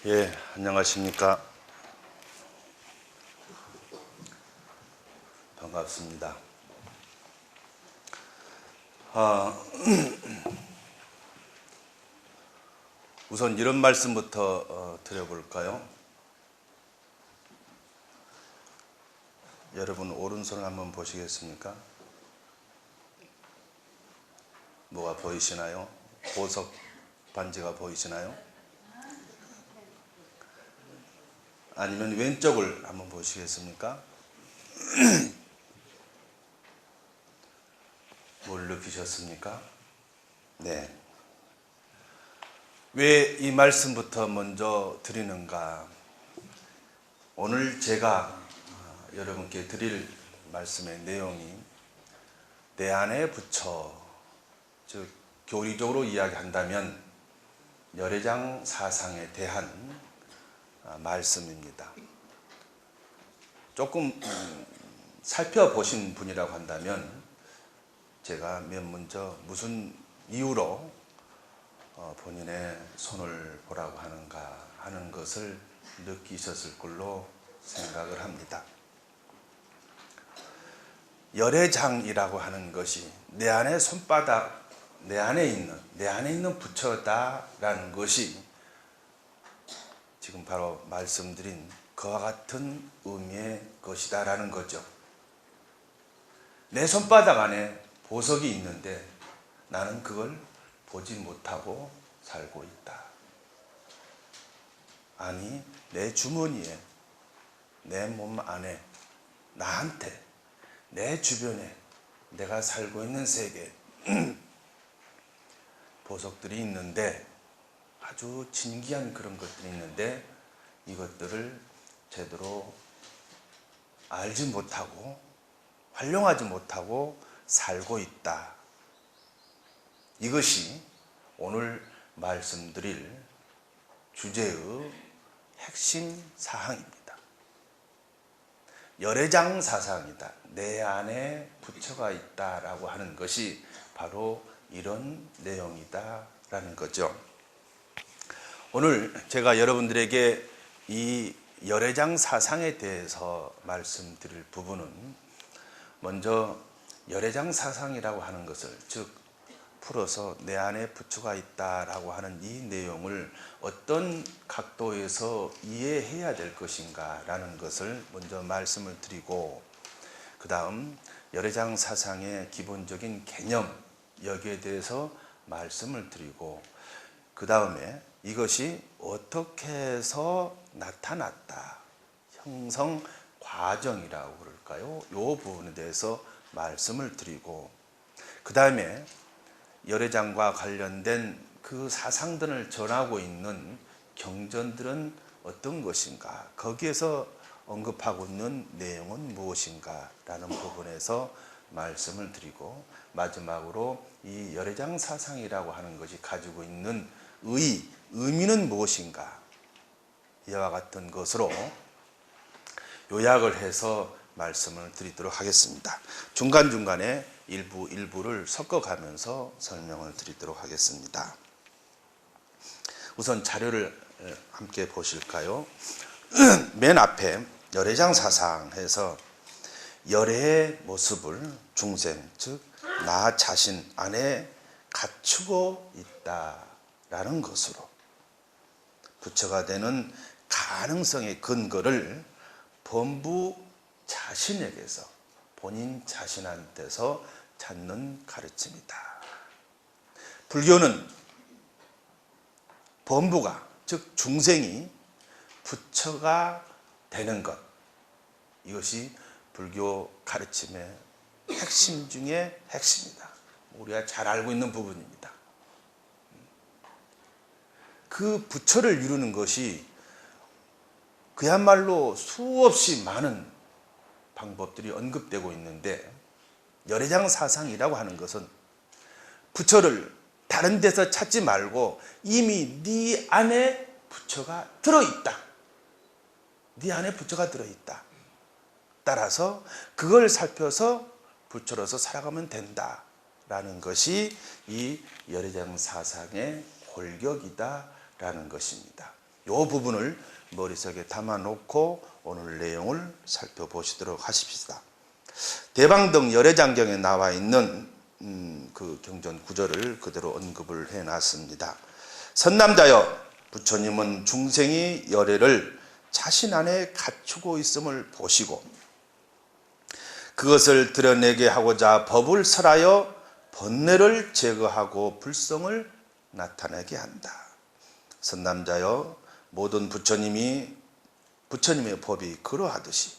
예, 안녕하십니까. 반갑습니다. 우선 이런 말씀부터 드려볼까요? 여러분 오른손을 한번 보시겠습니까? 뭐가 보이시나요? 보석 반지가 보이시나요? 아니면 왼쪽을 한번 보시겠습니까? 뭘 느끼셨습니까? 네. 왜 이 말씀부터 먼저 드리는가? 오늘 제가 여러분께 드릴 말씀의 내용이 내 안에 붙여, 즉 교리적으로 이야기한다면 열애장 사상에 대한 말씀입니다. 조금 살펴보신 분이라고 한다면 제가 몇 먼저 무슨 이유로 본인의 손을 보라고 하는가 하는 것을 느끼셨을 걸로 생각을 합니다. 열애장이라고 하는 것이 내 안에 손바닥, 내 안에 있는 부처다라는 것이 지금 바로 말씀드린 그와 같은 의미의 것이다라는 거죠. 내 손바닥 안에 보석이 있는데 나는 그걸 보지 못하고 살고 있다. 아니, 내 주머니에, 내 몸 안에, 나한테, 내 주변에 내가 살고 있는 세계 보석들이 있는데, 아주 진귀한 그런 것들이 있는데 이것들을 제대로 알지 못하고 활용하지 못하고 살고 있다. 이것이 오늘 말씀드릴 주제의 핵심 사항입니다. 열애장 사상이다. 내 안에 부처가 있다라고 하는 것이 바로 이런 내용이다라는 거죠. 오늘 제가 여러분들에게 이 열애장 사상에 대해서 말씀드릴 부분은 먼저 열애장 사상이라고 하는 것을, 즉 풀어서 내 안에 부처가 있다라고 하는 이 내용을 어떤 각도에서 이해해야 될 것인가 라는 것을 먼저 말씀을 드리고, 그 다음 열애장 사상의 기본적인 개념, 여기에 대해서 말씀을 드리고, 그 다음에 이것이 어떻게 해서 나타났다, 형성 과정이라고 그럴까요? 이 부분에 대해서 말씀을 드리고, 그 다음에 열애장과 관련된 그 사상들을 전하고 있는 경전들은 어떤 것인가, 거기에서 언급하고 있는 내용은 무엇인가 라는 부분에서 말씀을 드리고, 마지막으로 이 열애장 사상이라고 하는 것이 가지고 있는 의미는 무엇인가, 이와 같은 것으로 요약을 해서 말씀을 드리도록 하겠습니다. 중간중간에 일부를 섞어가면서 설명을 드리도록 하겠습니다. 우선 자료를 함께 보실까요? 맨 앞에 열애장 사상에서 열애의 모습을 중생, 즉 나 자신 안에 갖추고 있다라는 것으로 부처가 되는 가능성의 근거를 범부 자신에게서, 본인 자신한테서 찾는 가르침이다. 불교는 범부가, 즉 중생이 부처가 되는 것, 이것이 불교 가르침의 핵심 중에 핵심이다. 우리가 잘 알고 있는 부분입니다. 그 부처를 이루는 것이 그야말로 수없이 많은 방법들이 언급되고 있는데, 열애장 사상이라고 하는 것은 부처를 다른 데서 찾지 말고 이미 네 안에 부처가 들어있다. 네 안에 부처가 들어있다. 따라서 그걸 살펴서 부처로서 살아가면 된다라는 것이 이 열애장 사상의 골격이다라는 것입니다. 부분을 머릿속에 담아놓고 오늘 내용을 살펴보시도록 하십시다. 대방등 열애장경에 나와 있는 그 경전 구절을 그대로 언급을 해놨습니다. 선남자여, 부처님은 중생이 열애를 자신 안에 갖추고 있음을 보시고 그것을 드러내게 하고자 법을 설하여 번뇌를 제거하고 불성을 나타내게 한다. 선남자여, 모든 부처님의 법이 그러하듯이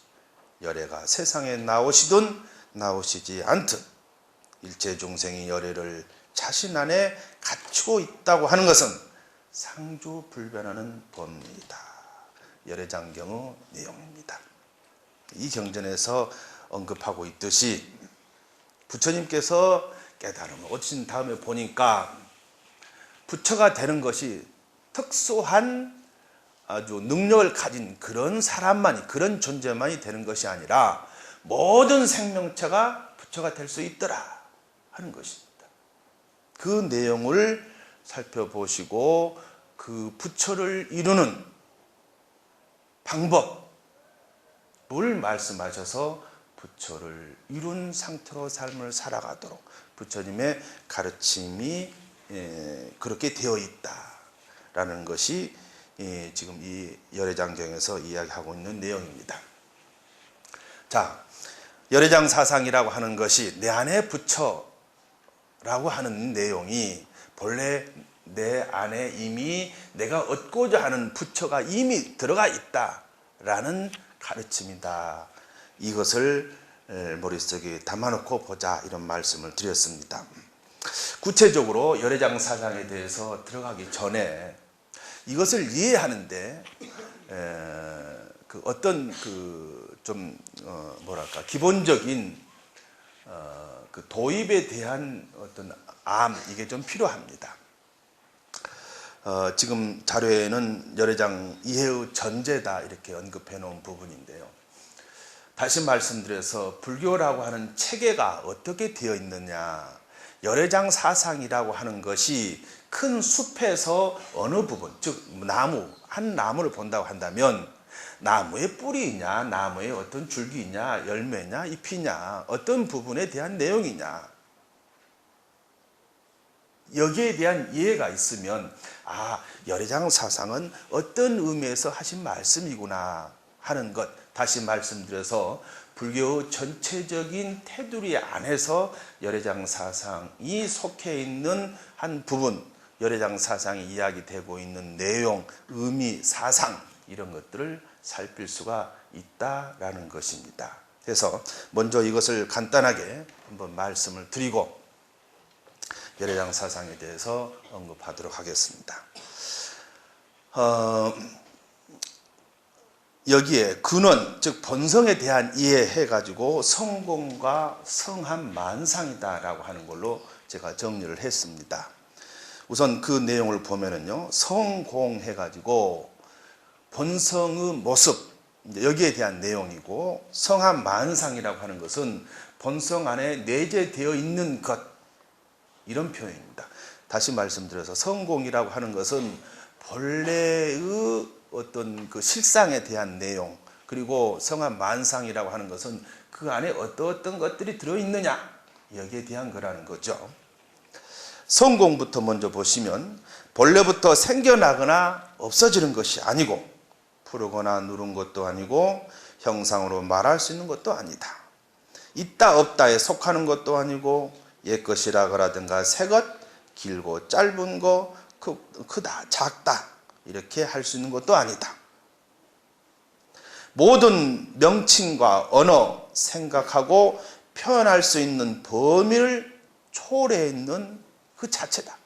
열애가 세상에 나오시든 나오시지 않든 일체 중생이 열애를 자신 안에 갖추고 있다고 하는 것은 상주불변하는 법리이다. 열애장경의 내용입니다. 이 경전에서 언급하고 있듯이 부처님께서 깨달음을 얻으신 다음에 보니까 부처가 되는 것이 특수한 아주 능력을 가진 그런 사람만이, 그런 존재만이 되는 것이 아니라 모든 생명체가 부처가 될 수 있더라 하는 것입니다. 그 내용을 살펴보시고 그 부처를 이루는 방법을 말씀하셔서 부처를 이룬 상태로 삶을 살아가도록 부처님의 가르침이 그렇게 되어 있다라는 것이 지금 이 열애장경에서 이야기하고 있는 내용입니다. 자, 열애장 사상이라고 하는 것이 내 안에 부처라고 하는 내용이 본래 내 안에 이미 내가 얻고자 하는 부처가 이미 들어가 있다라는 가르침이다. 이것을 머릿속에 담아놓고 보자, 이런 말씀을 드렸습니다. 구체적으로 열애장 사상에 대해서 들어가기 전에 이것을 이해하는데 그 어떤 기본적인 그 도입에 대한 어떤 이게 좀 필요합니다. 지금 자료에는 열애장 이해의 전제다 이렇게 언급해 놓은 부분인데요. 다시 말씀드려서 불교라고 하는 체계가 어떻게 되어 있느냐, 열애장 사상이라고 하는 것이 큰 숲에서 어느 부분, 즉 한 나무를 본다고 한다면 나무의 뿌리이냐, 나무의 어떤 줄기이냐, 열매냐, 잎이냐, 어떤 부분에 대한 내용이냐, 여기에 대한 이해가 있으면 열애장 사상은 어떤 의미에서 하신 말씀이구나 하는 것, 다시 말씀드려서 불교의 전체적인 테두리 안에서 열애장 사상이 속해 있는 한 부분, 열애장 사상이 이야기되고 있는 내용, 의미, 사상, 이런 것들을 살필 수가 있다라는 것입니다. 그래서 먼저 이것을 간단하게 한번 말씀을 드리고 열애장 사상에 대해서 언급하도록 하겠습니다. 여기에 근원, 즉 본성에 대한 이해해가지고 성공과 성한 만상이다라고 하는 걸로 제가 정리를 했습니다. 우선 그 내용을 보면은요, 성공해가지고 본성의 모습, 여기에 대한 내용이고, 성한 만상이라고 하는 것은 본성 안에 내재되어 있는 것, 이런 표현입니다. 다시 말씀드려서 성공이라고 하는 것은 본래의 어떤 그 실상에 대한 내용, 그리고 성한 만상이라고 하는 것은 그 안에 어떤 것들이 들어있느냐, 여기에 대한 거라는 거죠. 성공부터 먼저 보시면 본래부터 생겨나거나 없어지는 것이 아니고 푸르거나 누른 것도 아니고 형상으로 말할 수 있는 것도 아니다. 있다 없다에 속하는 것도 아니고 옛것이라거라든가 새것, 길고 짧은 거, 크다 작다 이렇게 할 수 있는 것도 아니다. 모든 명칭과 언어, 생각하고 표현할 수 있는 범위를 초래해 있는 그 자체다.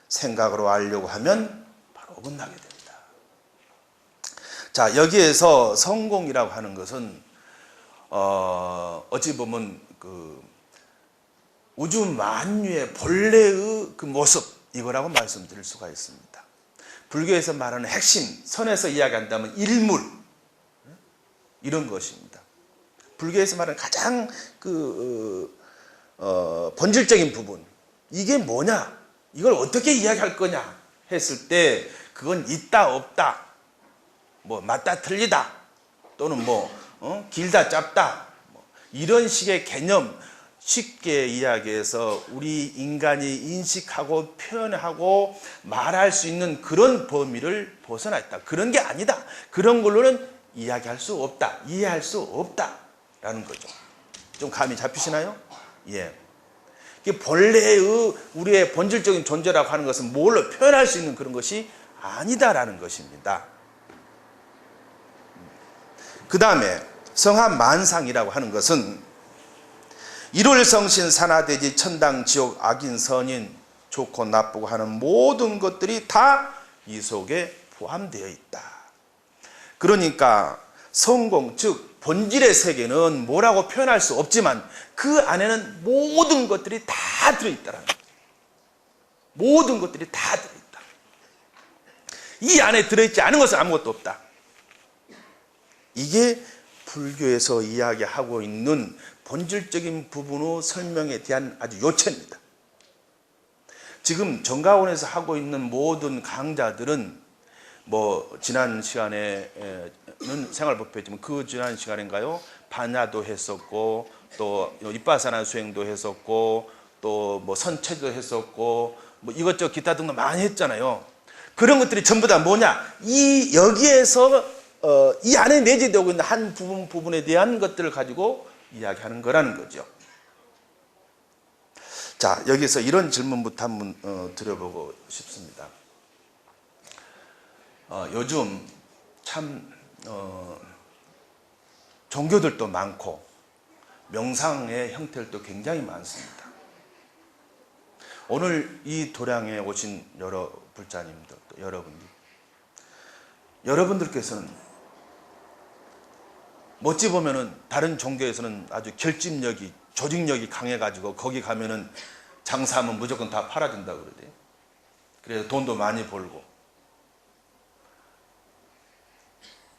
생각으로 알려고 하면 바로 어긋나게 됩니다. 자, 여기에서 성공이라고 하는 것은 어찌 보면 그 우주 만유의 본래의 그 모습, 이거라고 말씀드릴 수가 있습니다. 불교에서 말하는 핵심, 선에서 이야기한다면 일물, 이런 것입니다. 불교에서 말하는 가장 본질적인 부분, 이게 뭐냐, 이걸 어떻게 이야기할 거냐, 했을 때 그건 있다 없다, 뭐 맞다 틀리다, 또는 길다 짧다, 이런 식의 개념, 쉽게 이야기해서 우리 인간이 인식하고 표현하고 말할 수 있는 그런 범위를 벗어나 있다. 그런 게 아니다. 그런 걸로는 이야기할 수 없다. 이해할 수 없다라는 거죠. 좀 감이 잡히시나요? 예. 본래의 우리의 본질적인 존재라고 하는 것은 뭘로 표현할 수 있는 그런 것이 아니다라는 것입니다. 그 다음에 성한만상이라고 하는 것은 일월성신 산하대지 천당 지옥 악인 선인 좋고 나쁘고 하는 모든 것들이 다 이 속에 포함되어 있다. 그러니까 성공, 즉 본질의 세계는 뭐라고 표현할 수 없지만 그 안에는 모든 것들이 다 들어있다는 거예요. 모든 것들이 다 들어있다. 이 안에 들어있지 않은 것은 아무것도 없다. 이게 불교에서 이야기하고 있는 본질적인 부분의 설명에 대한 아주 요체입니다. 지금 정가원에서 하고 있는 모든 강좌들은 지난 시간에는 생활법회지만 그 지난 시간인가요? 반야도 했었고, 또 이빠사나 수행도 했었고, 또 선체도 했었고, 이것저것 기타 등도 많이 했잖아요. 그런 것들이 전부 다 뭐냐? 여기에서 이 안에 내재되고 있는 한 부분에 대한 것들을 가지고 이야기하는 거라는 거죠. 자, 여기서 이런 질문부터 한번 드려보고 싶습니다. 요즘 참 종교들도 많고 명상의 형태들도 굉장히 많습니다. 오늘 이 도량에 오신 여러 불자님들, 또 여러분들께서는 어찌 보면은 다른 종교에서는 아주 결집력이, 조직력이 강해가지고 거기 가면은 장사하면 무조건 다 팔아준다고 그러대요. 그래서 돈도 많이 벌고.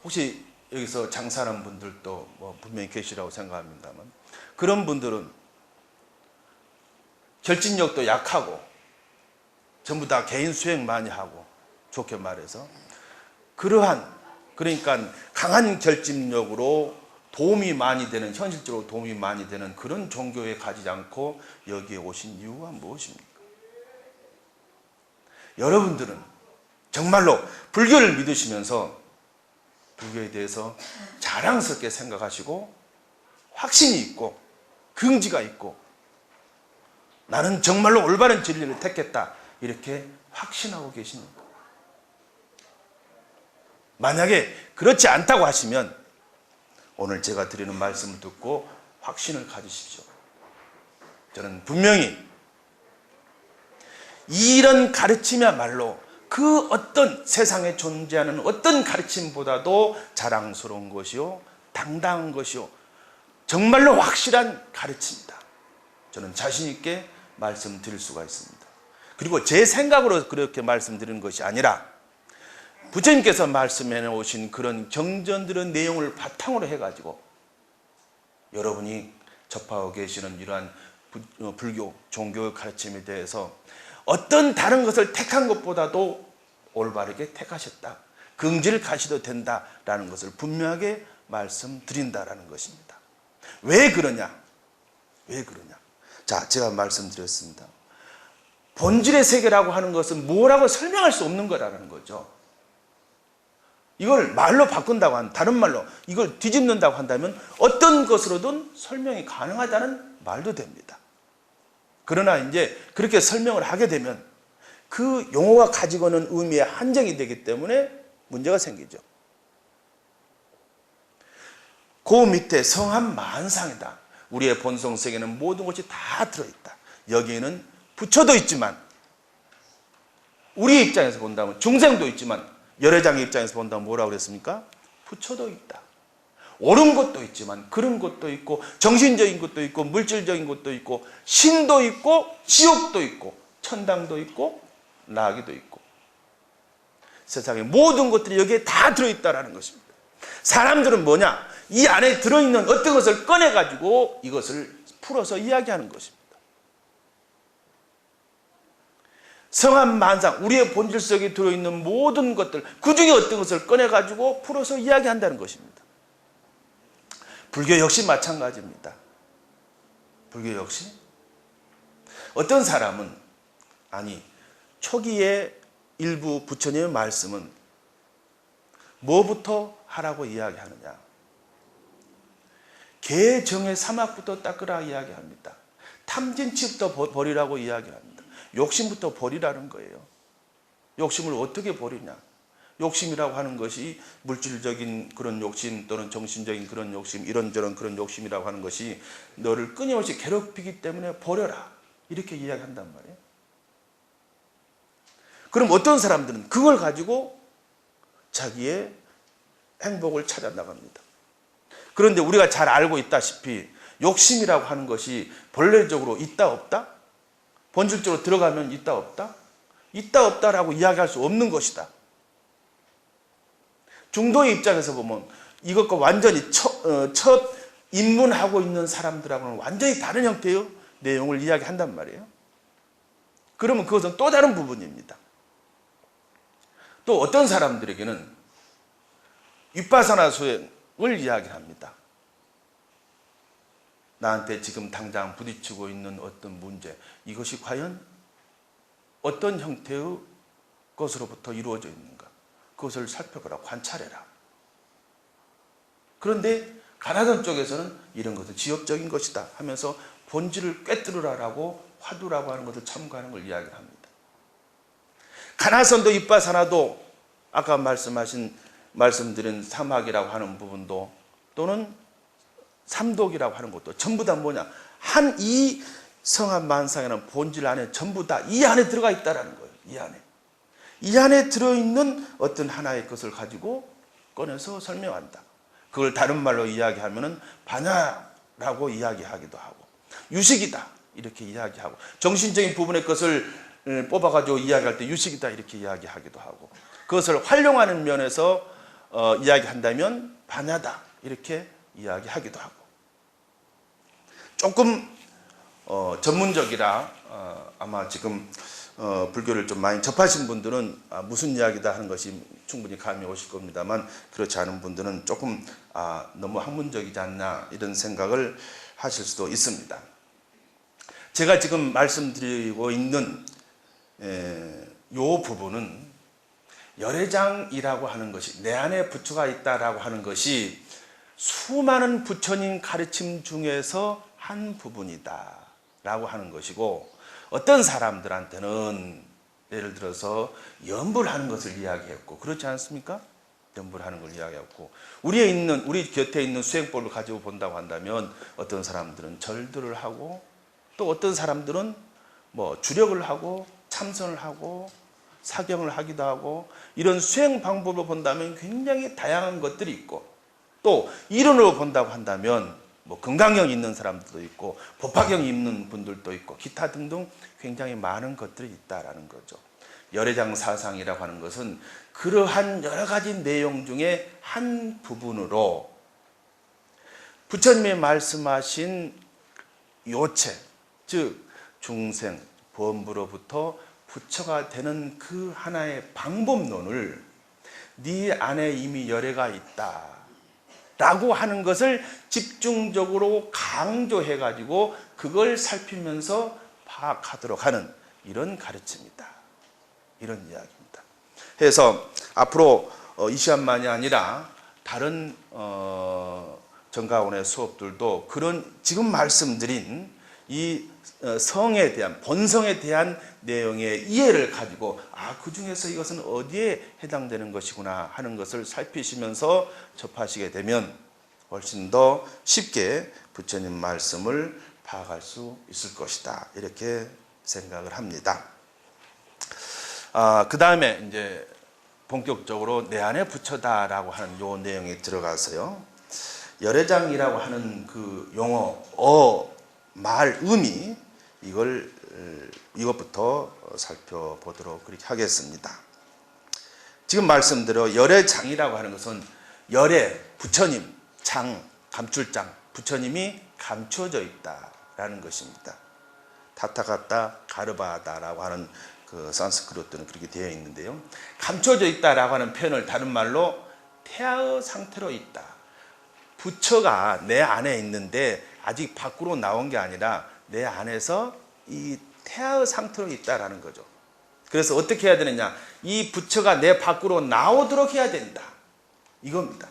혹시 여기서 장사하는 분들도 분명히 계시라고 생각합니다만, 그런 분들은 결집력도 약하고 전부 다 개인 수행 많이 하고, 좋게 말해서 그러니까 강한 결집력으로 도움이 많이 되는, 현실적으로 도움이 많이 되는 그런 종교에 가지 않고 여기에 오신 이유가 무엇입니까? 여러분들은 정말로 불교를 믿으시면서 불교에 대해서 자랑스럽게 생각하시고 확신이 있고 긍지가 있고 나는 정말로 올바른 진리를 택했다, 이렇게 확신하고 계십니까? 만약에 그렇지 않다고 하시면 오늘 제가 드리는 말씀을 듣고 확신을 가지십시오. 저는 분명히 이런 가르침이야말로 그 어떤 세상에 존재하는 어떤 가르침보다도 자랑스러운 것이요, 당당한 것이요, 정말로 확실한 가르침이다. 저는 자신 있게 말씀드릴 수가 있습니다. 그리고 제 생각으로 그렇게 말씀드리는 것이 아니라 부처님께서 말씀해 오신 그런 경전들의 내용을 바탕으로 해가지고 여러분이 접하고 계시는 이러한 불교, 종교의 가르침에 대해서 어떤 다른 것을 택한 것보다도 올바르게 택하셨다, 긍지를 가셔도 된다라는 것을 분명하게 말씀드린다라는 것입니다. 왜 그러냐? 자, 제가 말씀드렸습니다. 본질의 세계라고 하는 것은 뭐라고 설명할 수 없는 거라는 거죠. 이걸 말로 바꾼다고 한다면, 다른 말로 이걸 뒤집는다고 한다면 어떤 것으로든 설명이 가능하다는 말도 됩니다. 그러나 이제 그렇게 설명을 하게 되면 그 용어가 가지고 있는 의미에 한정이 되기 때문에 문제가 생기죠. 그 밑에 성한만상이다. 우리의 본성 세계는 모든 것이 다 들어있다. 여기에는 부처도 있지만, 우리 입장에서 본다면 중생도 있지만, 열애장의 입장에서 본다면 뭐라고 그랬습니까? 부처도 있다. 옳은 것도 있지만 그런 것도 있고, 정신적인 것도 있고, 물질적인 것도 있고, 신도 있고, 지옥도 있고, 천당도 있고, 나귀도 있고, 세상의 모든 것들이 여기에 다 들어있다는 것입니다. 사람들은 뭐냐? 이 안에 들어있는 어떤 것을 꺼내가지고 이것을 풀어서 이야기하는 것입니다. 성한 만상, 우리의 본질 속에 들어있는 모든 것들, 그 중에 어떤 것을 꺼내가지고 풀어서 이야기한다는 것입니다. 불교 역시 마찬가지입니다. 불교 역시 어떤 사람은, 아니 초기에 일부 부처님의 말씀은 뭐부터 하라고 이야기하느냐, 개정의 사막부터 닦으라 이야기합니다. 탐진치부터 버리라고 이야기합니다. 욕심부터 버리라는 거예요. 욕심을 어떻게 버리냐, 욕심이라고 하는 것이 물질적인 그런 욕심 또는 정신적인 그런 욕심, 이런저런 그런 욕심이라고 하는 것이 너를 끊임없이 괴롭히기 때문에 버려라, 이렇게 이야기한단 말이에요. 그럼 어떤 사람들은 그걸 가지고 자기의 행복을 찾아 나갑니다. 그런데 우리가 잘 알고 있다시피 욕심이라고 하는 것이 본래적으로 있다 없다? 본질적으로 들어가면 있다 없다? 있다 없다라고 이야기할 수 없는 것이다. 중도의 입장에서 보면 이것과 완전히 첫 입문하고 있는 사람들하고는 완전히 다른 형태의 내용을 이야기한단 말이에요. 그러면 그것은 또 다른 부분입니다. 또 어떤 사람들에게는 윗바사나 수행을 이야기합니다. 나한테 지금 당장 부딪히고 있는 어떤 문제, 이것이 과연 어떤 형태의 것으로부터 이루어져 있는가, 그것을 살펴보라, 관찰해라. 그런데 가나선 쪽에서는 이런 것은 지엽적인 것이다 하면서 본질을 꿰뚫으라라고 화두라고 하는 것을 첨가하는 걸 이야기합니다. 가나선도 윗바사나도 아까 말씀드린 사막이라고 하는 부분도 또는 삼독이라고 하는 것도 전부 다 뭐냐, 이 성한 만상이라는 본질 안에 전부 다 이 안에 들어가 있다라는 거예요. 이 안에 들어있는 어떤 하나의 것을 가지고 꺼내서 설명한다. 그걸 다른 말로 이야기하면은 반야라고 이야기하기도 하고, 유식이다 이렇게 이야기하고, 정신적인 부분의 것을 뽑아가지고 이야기할 때 유식이다 이렇게 이야기하기도 하고, 그것을 활용하는 면에서 이야기한다면 반야다 이렇게 이야기하기도 하고, 조금 전문적이라 아마 지금 불교를 좀 많이 접하신 분들은 무슨 이야기다 하는 것이 충분히 감이 오실 겁니다만, 그렇지 않은 분들은 조금 너무 학문적이지 않나 이런 생각을 하실 수도 있습니다. 제가 지금 말씀드리고 있는 이 부분은 열애장이라고 하는 것이, 내 안에 부처가 있다라고 하는 것이 수많은 부처님 가르침 중에서 한 부분이다 라고 하는 것이고, 어떤 사람들한테는 예를 들어서 염불 하는 것을 이야기했고, 그렇지 않습니까? 염불 하는 걸 이야기했고, 우리 곁에 있는 수행법을 가지고 본다고 한다면 어떤 사람들은 절들을 하고, 또 어떤 사람들은 뭐 주력을 하고 참선을 하고 사경을 하기도 하고, 이런 수행 방법을 본다면 굉장히 다양한 것들이 있고, 또 이론으로 본다고 한다면 뭐 금강경이 있는 사람들도 있고 법화경이 있는 분들도 있고 기타 등등 굉장히 많은 것들이 있다라는 거죠. 열애장 사상이라고 하는 것은 그러한 여러 가지 내용 중에 한 부분으로 부처님이 말씀하신 요체, 즉 중생, 범부로부터 부처가 되는 그 하나의 방법론을 네 안에 이미 열애가 있다 라고 하는 것을 집중적으로 강조해가지고 그걸 살피면서 파악하도록 하는 이런 가르침이다, 이런 이야기입니다. 그래서 앞으로 이 시간만이 아니라 다른 정가원의 수업들도 그런 지금 말씀드린 이 성에 대한, 본성에 대한 내용의 이해를 가지고 그 중에서 이것은 어디에 해당되는 것이구나 하는 것을 살피시면서 접하시게 되면 훨씬 더 쉽게 부처님 말씀을 파악할 수 있을 것이다, 이렇게 생각을 합니다. 그 다음에 이제 본격적으로 내 안에 부처다라고 하는 요 내용에 들어가서요, 열애장이라고 하는 그 용어, 말, 의미, 이것부터 살펴보도록 그렇게 하겠습니다. 지금 말씀대로 열애장이라고 하는 것은 열애, 부처님, 장, 감출장, 부처님이 감추어져 있다라는 것입니다. 타타가타 가르바다라고 하는 그 산스크리트는 그렇게 되어 있는데요. 감춰져 있다라고 하는 표현을 다른 말로 태아의 상태로 있다. 부처가 내 안에 있는데 아직 밖으로 나온 게 아니라 내 안에서 이 태아의 상태로 있다라는 거죠. 그래서 어떻게 해야 되느냐? 이 부처가 내 밖으로 나오도록 해야 된다. 이겁니다.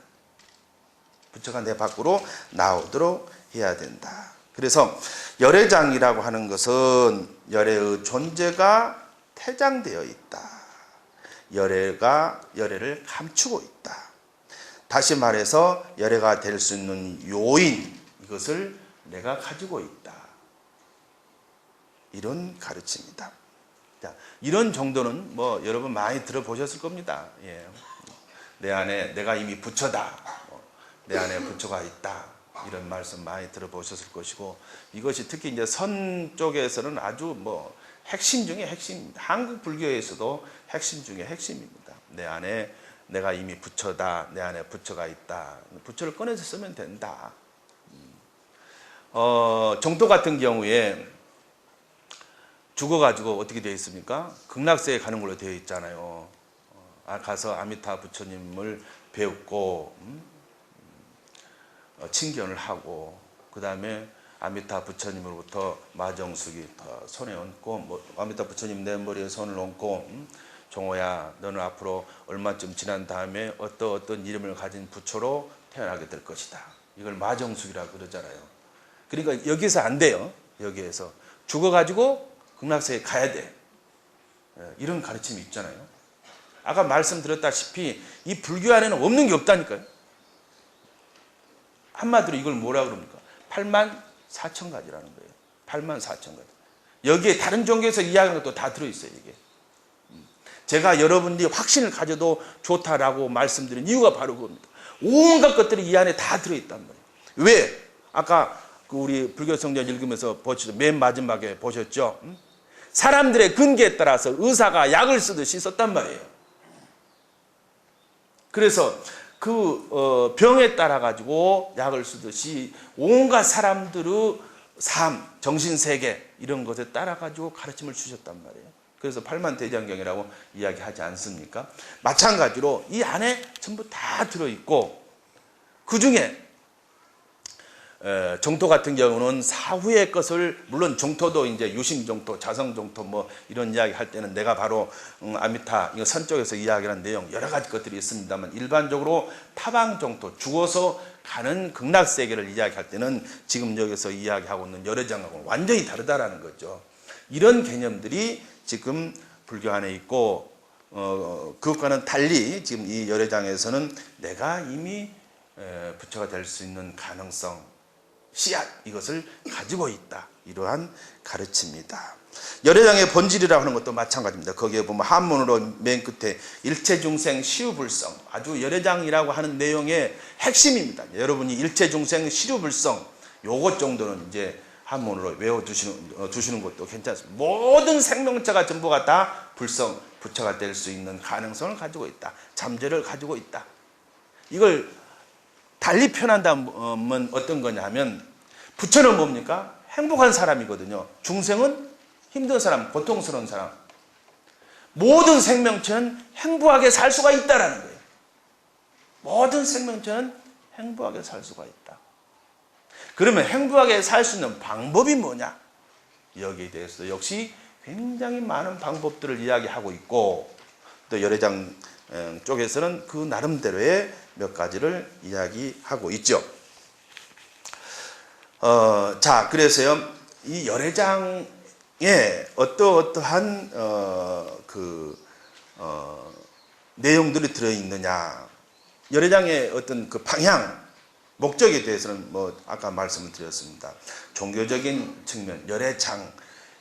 부처가 내 밖으로 나오도록 해야 된다. 그래서 열애장이라고 하는 것은 열애의 존재가 태장되어 있다. 열애가 열애를 감추고 있다. 다시 말해서 열애가 될 수 있는 요인, 이것을 내가 가지고 있다. 이런 가르침이다. 자, 이런 정도는 뭐 여러분 많이 들어보셨을 겁니다. 예. 내 안에 내가 이미 부처다. 내 안에 부처가 있다. 이런 말씀 많이 들어보셨을 것이고, 이것이 특히 이제 선 쪽에서는 아주 뭐 핵심 중에 핵심입니다. 한국 불교에서도 핵심 중에 핵심입니다. 내 안에 내가 이미 부처다. 내 안에 부처가 있다. 부처를 꺼내서 쓰면 된다. 정토 같은 경우에 죽어가지고 어떻게 되어 있습니까? 극락세에 가는 걸로 되어 있잖아요. 가서 아미타 부처님을 배웠고, 친견을 하고, 그 다음에 아미타 부처님으로부터 마정숙이 손에 얹고, 아미타 부처님 내 머리에 손을 얹고, 종호야, 너는 앞으로 얼마쯤 지난 다음에 어떤 이름을 가진 부처로 태어나게 될 것이다. 이걸 마정숙이라고 그러잖아요. 그러니까 여기서 안 돼요. 여기에서 죽어가지고 극락세에 가야 돼. 이런 가르침이 있잖아요. 아까 말씀드렸다시피 이 불교 안에는 없는 게 없다니까요. 한마디로 이걸 뭐라 그럽니까? 84,000가지라는 거예요. 84,000가지. 여기에 다른 종교에서 이야기하는 것도 다 들어있어요. 이게. 제가 여러분들이 확신을 가져도 좋다라고 말씀드린 이유가 바로 그겁니다. 온갖 것들이 이 안에 다 들어있단 말이에요. 왜? 아까 우리 불교 성경 읽으면서 보시죠. 맨 마지막에 보셨죠? 사람들의 근기에 따라서 의사가 약을 쓰듯이 썼단 말이에요. 그래서 그 병에 따라 가지고 약을 쓰듯이 온갖 사람들의 삶, 정신세계 이런 것에 따라 가지고 가르침을 주셨단 말이에요. 그래서 팔만대장경이라고 이야기하지 않습니까? 마찬가지로 이 안에 전부 다 들어있고, 그 중에 정토 같은 경우는 사후의 것을, 물론 정토도 이제 유심정토, 자성정토 뭐 이런 이야기 할 때는 내가 바로 아미타 이거 선 쪽에서 이야기하는 내용 여러 가지 것들이 있습니다만, 일반적으로 타방정토, 죽어서 가는 극락세계를 이야기할 때는 지금 여기서 이야기하고 있는 열애장하고는 완전히 다르다라는 거죠. 이런 개념들이 지금 불교 안에 있고, 그것과는 달리 지금 이 열애장에서는 내가 이미 부처가 될 수 있는 가능성, 씨앗, 이것을 가지고 있다. 이러한 가르침입니다. 열애장의 본질이라고 하는 것도 마찬가지입니다. 거기에 보면 한문으로 맨 끝에 일체중생 시유불성, 아주 열애장이라고 하는 내용의 핵심입니다. 여러분이 일체중생 시유불성, 요것 정도는 이제 한문으로 외워두시는 것도 괜찮습니다. 모든 생명체가 전부가 다 불성, 부처가 될 수 있는 가능성을 가지고 있다. 잠재를 가지고 있다. 이걸 달리 표현한다면 어떤 거냐면, 부처는 뭡니까? 행복한 사람이거든요. 중생은 힘든 사람, 고통스러운 사람. 모든 생명체는 행복하게 살 수가 있다라는 거예요. 모든 생명체는 행복하게 살 수가 있다. 그러면 행복하게 살 수 있는 방법이 뭐냐? 여기에 대해서 역시 굉장히 많은 방법들을 이야기하고 있고, 또 열애장 쪽에서는 그 나름대로의 몇 가지를 이야기하고 있죠. 자, 그래서요, 이 열애장에 어떠한 내용들이 들어있느냐, 열애장의 어떤 그 방향, 목적에 대해서는 뭐 아까 말씀을 드렸습니다. 종교적인 측면, 열애장,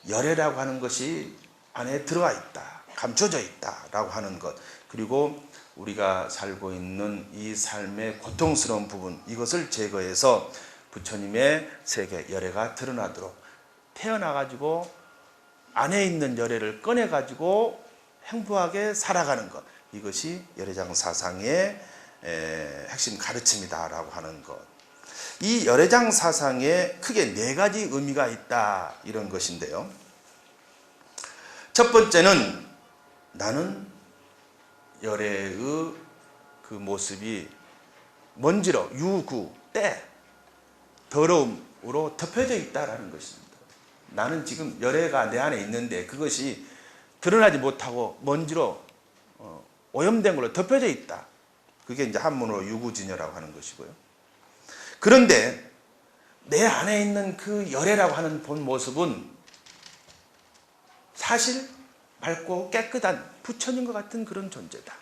열애라고 하는 것이 안에 들어가 있다, 감춰져 있다라고 하는 것, 그리고 우리가 살고 있는 이 삶의 고통스러운 부분, 이것을 제거해서 부처님의 세계, 열애가 드러나도록 태어나가지고 안에 있는 열애를 꺼내가지고 행복하게 살아가는 것, 이것이 열애장 사상의 핵심 가르침이다라고 하는 것. 이 열애장 사상에 크게 네 가지 의미가 있다, 이런 것인데요. 첫 번째는 나는 열애의 그 모습이 먼지로, 유구, 때, 더러움으로 덮여져 있다라는 것입니다. 나는 지금 열애가 내 안에 있는데 그것이 드러나지 못하고 먼지로 오염된 걸로 덮여져 있다. 그게 이제 한문으로 유구진여라고 하는 것이고요. 그런데 내 안에 있는 그 열애라고 하는 본 모습은 사실 밝고 깨끗한 부처님과 같은 그런 존재다.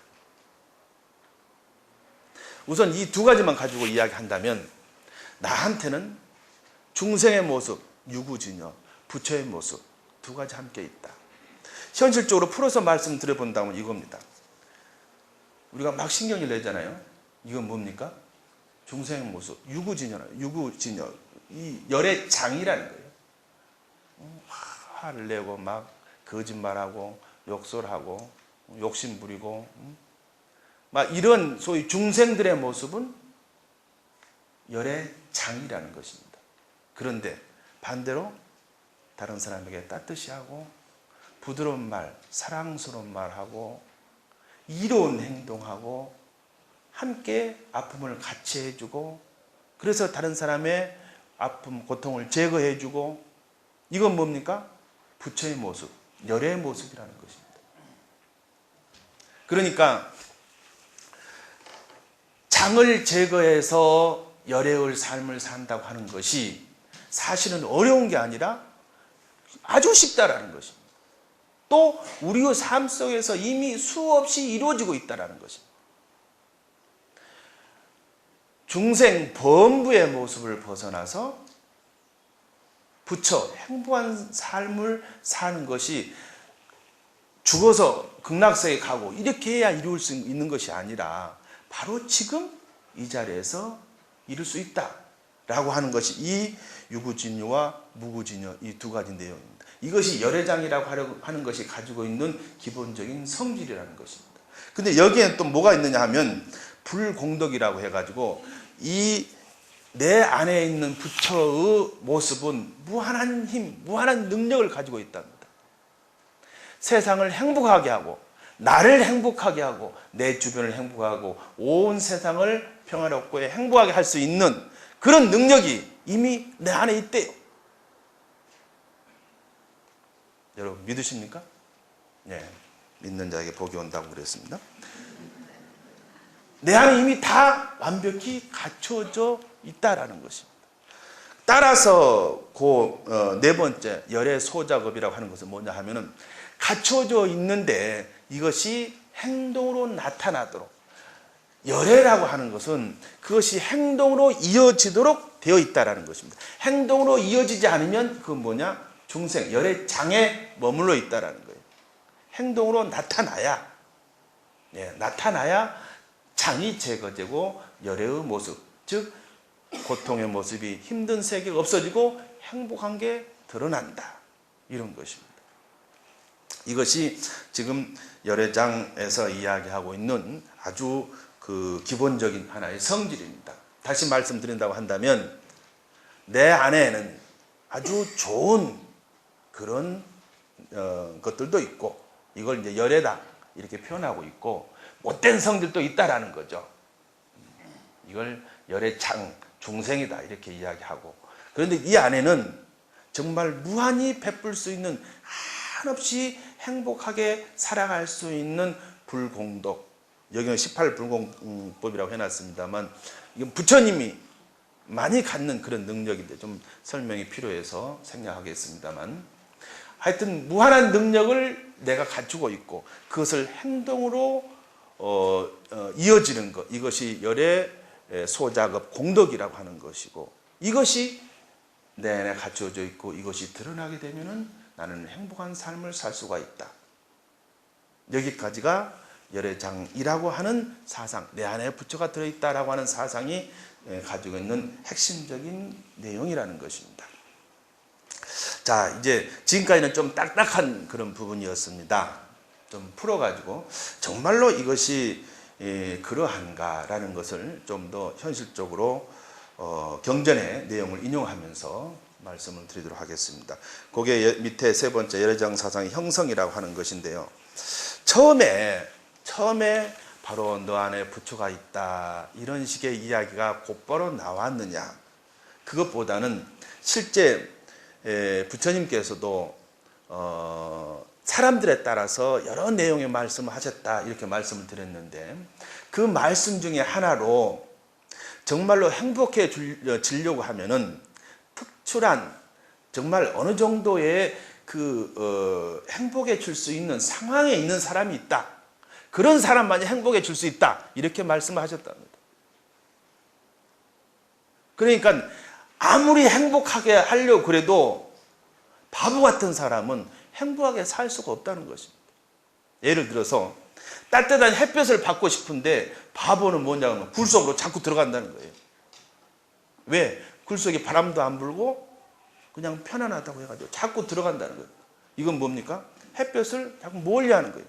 우선 이 두 가지만 가지고 이야기한다면 나한테는 중생의 모습, 유구진여, 부처의 모습 두 가지 함께 있다. 현실적으로 풀어서 말씀드려본다면 이겁니다. 우리가 막 신경을 내잖아요. 이건 뭡니까? 중생의 모습, 유구진여, 이 열의 장이라는 거예요. 화를 내고 막 거짓말하고 욕설하고 욕심 부리고 막 이런 소위 중생들의 모습은 열의 장이라는 것입니다. 그런데 반대로 다른 사람에게 따뜻히 하고 부드러운 말, 사랑스러운 말하고 이로운 행동하고 함께 아픔을 같이 해주고 그래서 다른 사람의 아픔, 고통을 제거해주고 이건 뭡니까? 부처의 모습, 열의 모습이라는 것입니다. 그러니까 장을 제거해서 열애의 삶을 산다고 하는 것이 사실은 어려운 게 아니라 아주 쉽다라는 것입니다. 또 우리의 삶 속에서 이미 수없이 이루어지고 있다는 것입니다. 중생 범부의 모습을 벗어나서 부처 행복한 삶을 사는 것이 죽어서 극락세에 가고 이렇게 해야 이룰 수 있는 것이 아니라 바로 지금 이 자리에서 이룰 수 있다라고 하는 것이 이 유구진여와 무구진여 이 두 가지 내용입니다. 이것이 열애장이라고 하는 것이 가지고 있는 기본적인 성질이라는 것입니다. 근데 여기에 또 뭐가 있느냐 하면 불공덕이라고 해가지고 이 내 안에 있는 부처의 모습은 무한한 힘, 무한한 능력을 가지고 있답니다. 세상을 행복하게 하고 나를 행복하게 하고 내 주변을 행복하고 온 세상을 평화롭고 행복하게 할 수 있는 그런 능력이 이미 내 안에 있대요. 여러분 믿으십니까? 네, 믿는 자에게 복이 온다고 그랬습니다. 내 안에 이미 다 완벽히 갖춰져 있다라는 것입니다. 따라서 네 번째 열애 소작업이라고 하는 것은 뭐냐 하면은 갖춰져 있는데 이것이 행동으로 나타나도록 열애라고 하는 것은 그것이 행동으로 이어지도록 되어 있다라는 것입니다. 행동으로 이어지지 않으면 그건 뭐냐? 중생, 열애 장에 머물러 있다라는 거예요. 행동으로 나타나야 장이 제거되고 열애의 모습, 즉 고통의 모습이 힘든 세계가 없어지고 행복한 게 드러난다. 이런 것입니다. 이것이 지금 열애장에서 이야기하고 있는 아주 그 기본적인 하나의 성질입니다. 다시 말씀드린다고 한다면 내 안에는 아주 좋은 그런 것들도 있고 이걸 이제 열애다 이렇게 표현하고 있고 못된 성질도 있다라는 거죠. 이걸 열애장, 중생이다 이렇게 이야기하고 그런데 이 안에는 정말 무한히 베풀 수 있는 한없이 행복하게 살아갈 수 있는 불공덕 여기는 18불공법이라고 해놨습니다만 이건 부처님이 많이 갖는 그런 능력인데 좀 설명이 필요해서 생략하겠습니다만 하여튼 무한한 능력을 내가 갖추고 있고 그것을 행동으로 이어지는 것 이것이 열애 소작업 공덕이라고 하는 것이고 이것이 내 안에 갖춰져 있고 이것이 드러나게 되면은 나는 행복한 삶을 살 수가 있다. 여기까지가 열애장이라고 하는 사상, 내 안에 부처가 들어있다라고 하는 사상이 가지고 있는 핵심적인 내용이라는 것입니다. 자, 이제 지금까지는 좀 딱딱한 그런 부분이었습니다. 좀 풀어가지고 정말로 이것이 그러한가라는 것을 좀 더 현실적으로 경전의 내용을 인용하면서 말씀을 드리도록 하겠습니다. 그게 밑에 세 번째 열애정 사상의 형성이라고 하는 것인데요. 처음에 바로 너 안에 부처가 있다 이런 식의 이야기가 곧바로 나왔느냐, 그것보다는 실제 부처님께서도 사람들에 따라서 여러 내용의 말씀을 하셨다 이렇게 말씀을 드렸는데, 그 말씀 중에 하나로 정말로 행복해지려고 하면은 특출한 정말 어느 정도의 행복해질 수 있는 상황에 있는 사람이 있다, 그런 사람만이 행복해질 수 있다 이렇게 말씀을 하셨답니다. 그러니까 아무리 행복하게 하려고 그래도 바보 같은 사람은 행복하게 살 수가 없다는 것입니다. 예를 들어서 따뜻한 햇볕을 받고 싶은데 바보는 뭐냐면 굴 속으로 자꾸 들어간다는 거예요. 왜? 굴 속에 바람도 안 불고 그냥 편안하다고 해가지고 자꾸 들어간다는 거예요. 이건 뭡니까? 햇볕을 자꾸 몰려 하는 거예요.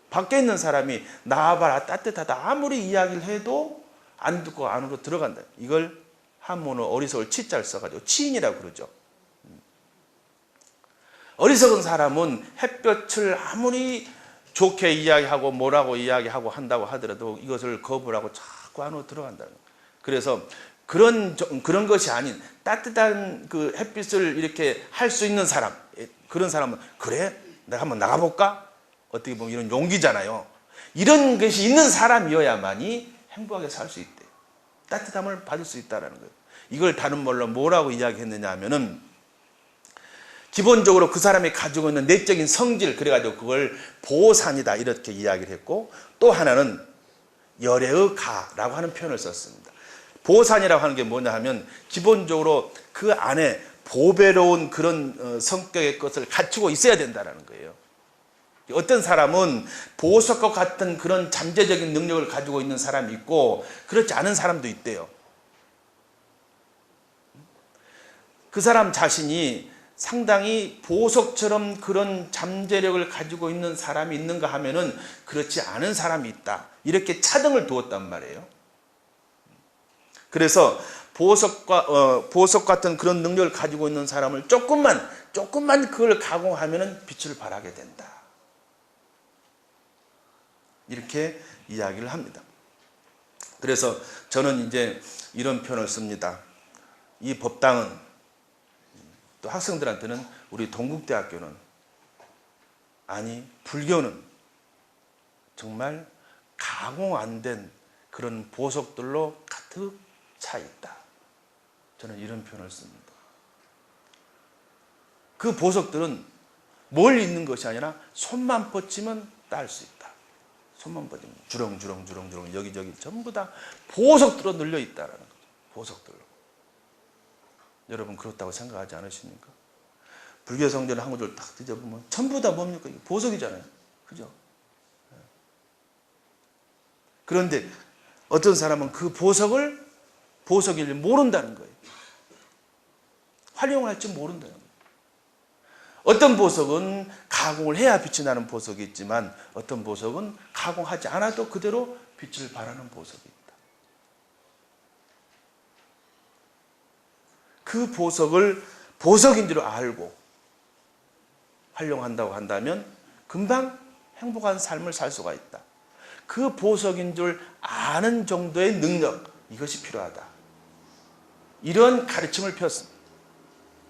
밖에 있는 사람이 나와봐라 따뜻하다 아무리 이야기를 해도 안 듣고 안으로 들어간다. 이걸 한문으로 어리석을 치자를 써가지고 치인이라고 그러죠. 어리석은 사람은 햇볕을 아무리 좋게 이야기하고 뭐라고 이야기하고 한다고 하더라도 이것을 거부를 하고 자꾸 안으로 들어간다는 거예요. 그래서 그런 것이 아닌 따뜻한 그 햇빛을 이렇게 할 수 있는 사람, 그런 사람은 그래? 내가 한번 나가볼까? 어떻게 보면 이런 용기잖아요. 이런 것이 있는 사람이어야만이 행복하게 살 수 있대요. 따뜻함을 받을 수 있다는 거예요. 이걸 다른 말로 뭐라고 이야기했느냐 하면은 기본적으로 그 사람이 가지고 있는 내적인 성질, 그래가지고 그걸 보산이다 이렇게 이야기를 했고, 또 하나는 열애의 가라고 하는 표현을 썼습니다. 보산이라고 하는 게 뭐냐 하면 기본적으로 그 안에 보배로운 그런 성격의 것을 갖추고 있어야 된다는 거예요. 어떤 사람은 보석과 같은 그런 잠재적인 능력을 가지고 있는 사람이 있고 그렇지 않은 사람도 있대요. 그 사람 자신이 상당히 보석처럼 그런 잠재력을 가지고 있는 사람이 있는가 하면은 그렇지 않은 사람이 있다, 이렇게 차등을 두었단 말이에요. 그래서 보석 같은 그런 능력을 가지고 있는 사람을 조금만 그걸 가공하면은 빛을 발하게 된다, 이렇게 이야기를 합니다. 그래서 저는 이제 이런 표현을 씁니다. 이 법당은, 또 학생들한테는 우리 동국대학교는, 아니 불교는 정말 가공 안 된 그런 보석들로 가득 차 있다. 저는 이런 표현을 씁니다. 그 보석들은 뭘 있는 것이 아니라 손만 뻗치면 딸 수 있다. 손만 뻗치면 주렁주렁 여기저기 전부 다 보석들로 늘려 있다라는 거죠. 보석들로. 여러분 그렇다고 생각하지 않으십니까? 불교 성전 한 구절 딱 뒤져보면 전부 다 뭡니까? 이게 보석이잖아요. 그죠? 그런데 어떤 사람은 그 보석을 모른다는 거예요. 활용을 할지 모른다는 거예요. 어떤 보석은 가공을 해야 빛이 나는 보석이 있지만 어떤 보석은 가공하지 않아도 그대로 빛을 발하는 보석이 있다. 그 보석을 보석인 줄 알고 활용한다고 한다면 금방 행복한 삶을 살 수가 있다. 그 보석인 줄 아는 정도의 능력, 이것이 필요하다. 이런 가르침을 폈습니다.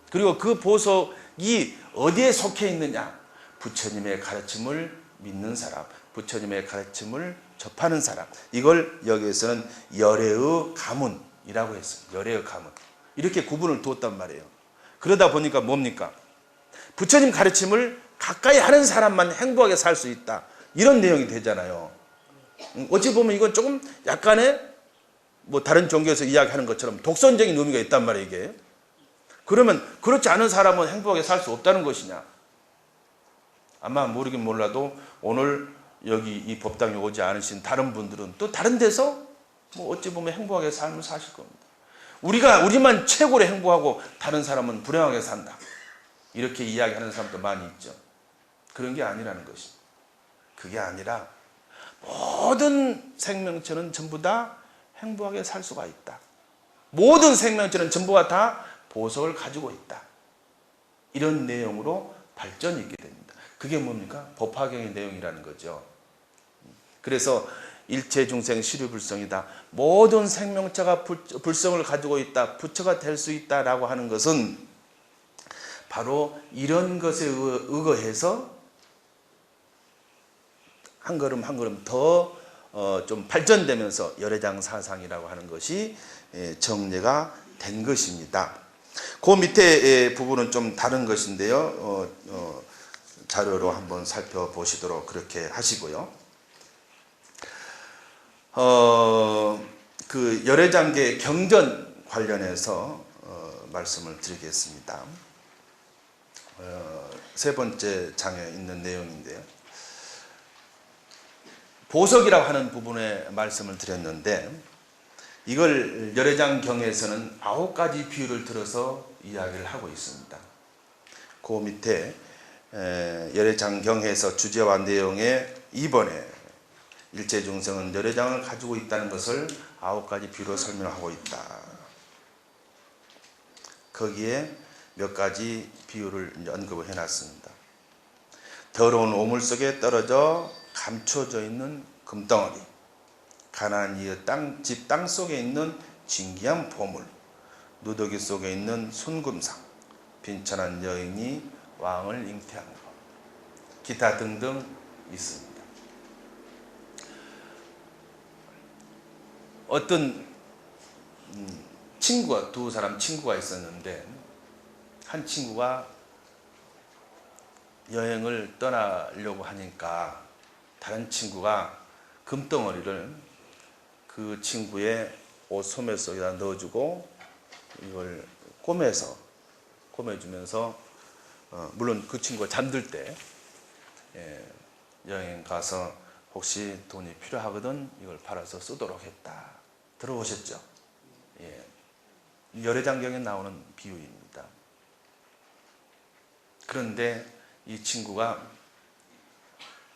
그리고 그 보석이 어디에 속해 있느냐? 부처님의 가르침을 믿는 사람, 부처님의 가르침을 접하는 사람, 이걸 여기에서는 열애의 가문이라고 했습니다. 열애의 가문. 이렇게 구분을 두었단 말이에요. 그러다 보니까 뭡니까? 부처님 가르침을 가까이 하는 사람만 행복하게 살 수 있다, 이런 내용이 되잖아요. 어찌 보면 이건 조금 약간의 다른 종교에서 이야기하는 것처럼 독선적인 의미가 있단 말이에요, 이게. 그러면 그렇지 않은 사람은 행복하게 살 수 없다는 것이냐? 아마 모르긴 몰라도 오늘 여기 이 법당에 오지 않으신 다른 분들은 또 다른 데서 어찌 보면 행복하게 삶을 사실 겁니다. 우리만 최고로 행복하고 다른 사람은 불행하게 산다, 이렇게 이야기하는 사람도 많이 있죠. 그런 게 아니라는 것입니다. 그게 아니라 모든 생명체는 전부 다 행복하게 살 수가 있다. 모든 생명체는 전부가 다 보석을 가지고 있다. 이런 내용으로 발전이 있게 됩니다. 그게 뭡니까? 법화경의 내용이라는 거죠. 그래서 일체중생 시류불성이다. 모든 생명체가 불성을 가지고 있다. 부처가 될 수 있다라고 하는 것은 바로 이런 것에 의거해서 한 걸음 한 걸음 더 좀 발전되면서 열애장 사상이라고 하는 것이 정례가 된 것입니다. 그 밑에 부분은 좀 다른 것인데요. 자료로 한번 살펴보시도록 그렇게 하시고요. 그 열애장계 경전 관련해서 말씀을 드리겠습니다. 세 번째 장에 있는 내용인데요. 보석이라고 하는 부분에 말씀을 드렸는데 이걸 열애장경에서는 9가지 비유를 들어서 이야기를 하고 있습니다. 그 밑에 열애장경에서 주제와 내용의 2번에 일체중생은 열애장을 가지고 있다는 것을 9가지 비유로 설명하고 있다. 거기에 몇 가지 비유를 언급을 해놨습니다. 더러운 오물 속에 떨어져 감춰져 있는 금덩어리, 가난한 이의 집 땅 속에 있는 진귀한 보물, 누더기 속에 있는 순금상, 빈천한 여인이 왕을 잉태한 것, 기타 등등 있습니다. 어떤 친구가, 두 사람 친구가 있었는데 한 친구가 여행을 떠나려고 하니까 다른 친구가 금덩어리를 그 친구의 옷 소매 속에다 넣어주고 이걸 꼬매주면서 물론 그 친구가 잠들 때 여행 가서 혹시 돈이 필요하거든 이걸 팔아서 쓰도록 했다. 들어보셨죠? 열애장경에 나오는 비유입니다. 그런데 이 친구가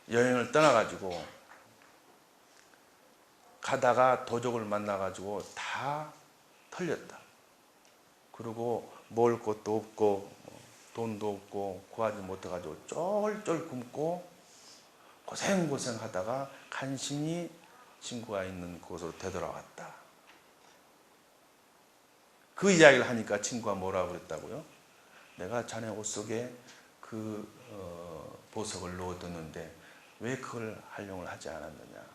여행을 떠나가지고 가다가 도적을 만나가지고 다 털렸다. 그리고 먹을 것도 없고 돈도 없고 구하지 못해가지고 쫄쫄 굶고 고생고생 하다가 간신히 친구가 있는 곳으로 되돌아왔다. 그 이야기를 하니까 친구가 뭐라고 그랬다고요? 내가 자네 옷 속에 그 보석을 넣어뒀는데 왜 그걸 활용을 하지 않았느냐.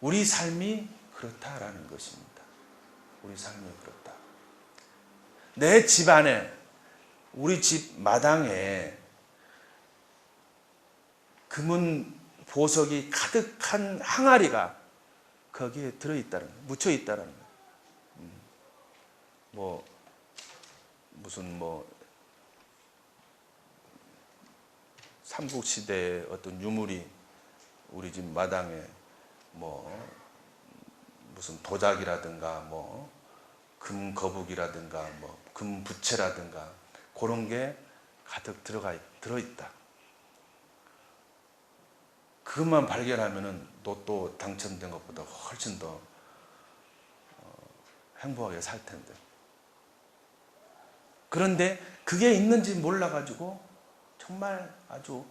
우리 삶이 그렇다라는 것입니다. 우리 삶이 그렇다. 내 집안에, 우리 집 마당에 금은 보석이 가득한 항아리가 거기에 들어있다는 거예요. 묻혀있다는 거예요. 무슨 삼국시대의 어떤 유물이 우리 집 마당에 무슨 도자기라든가 금거북이라든가 금부채라든가 그런 게 가득 들어있다. 그것만 발견하면은 로또 당첨된 것보다 훨씬 더 행복하게 살 텐데. 그런데 그게 있는지 몰라가지고 정말 아주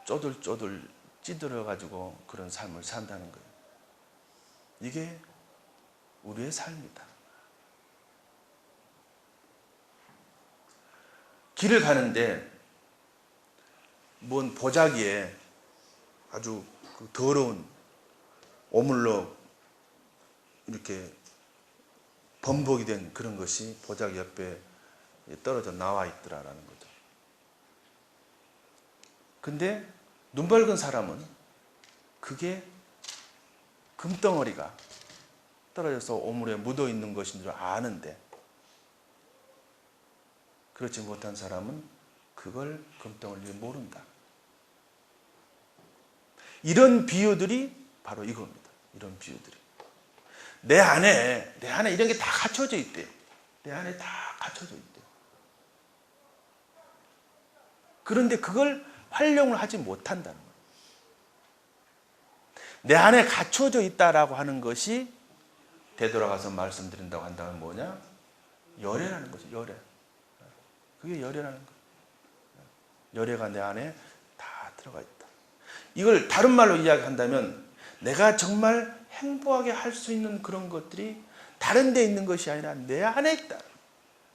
쪼들쪼들 찌들어가지고 그런 삶을 산다는 거예요. 이게 우리의 삶이다. 길을 가는데 뭔 보자기에 아주 더러운 오물로 이렇게 범벅이 된 그런 것이 보자기 옆에 떨어져 나와 있더라라는 거죠. 근데 눈 밝은 사람은 그게 금덩어리가 떨어져서 오물에 묻어 있는 것인 줄 아는데 그렇지 못한 사람은 그걸 금덩어리를 모른다. 이런 비유들이 바로 이겁니다. 이런 비유들이. 내 안에 이런 게 다 갖춰져 있대요. 내 안에 다 갖춰져 있대요. 그런데 그걸 활용을 하지 못한다는 거예요. 내 안에 갖춰져 있다라고 하는 것이 되돌아가서 말씀드린다고 한다면 뭐냐? 열애라는 거죠. 열애. 그게 열애라는 거예요. 열애가 내 안에 다 들어가 있다. 이걸 다른 말로 이야기한다면 내가 정말 행복하게 할 수 있는 그런 것들이 다른 데 있는 것이 아니라 내 안에 있다.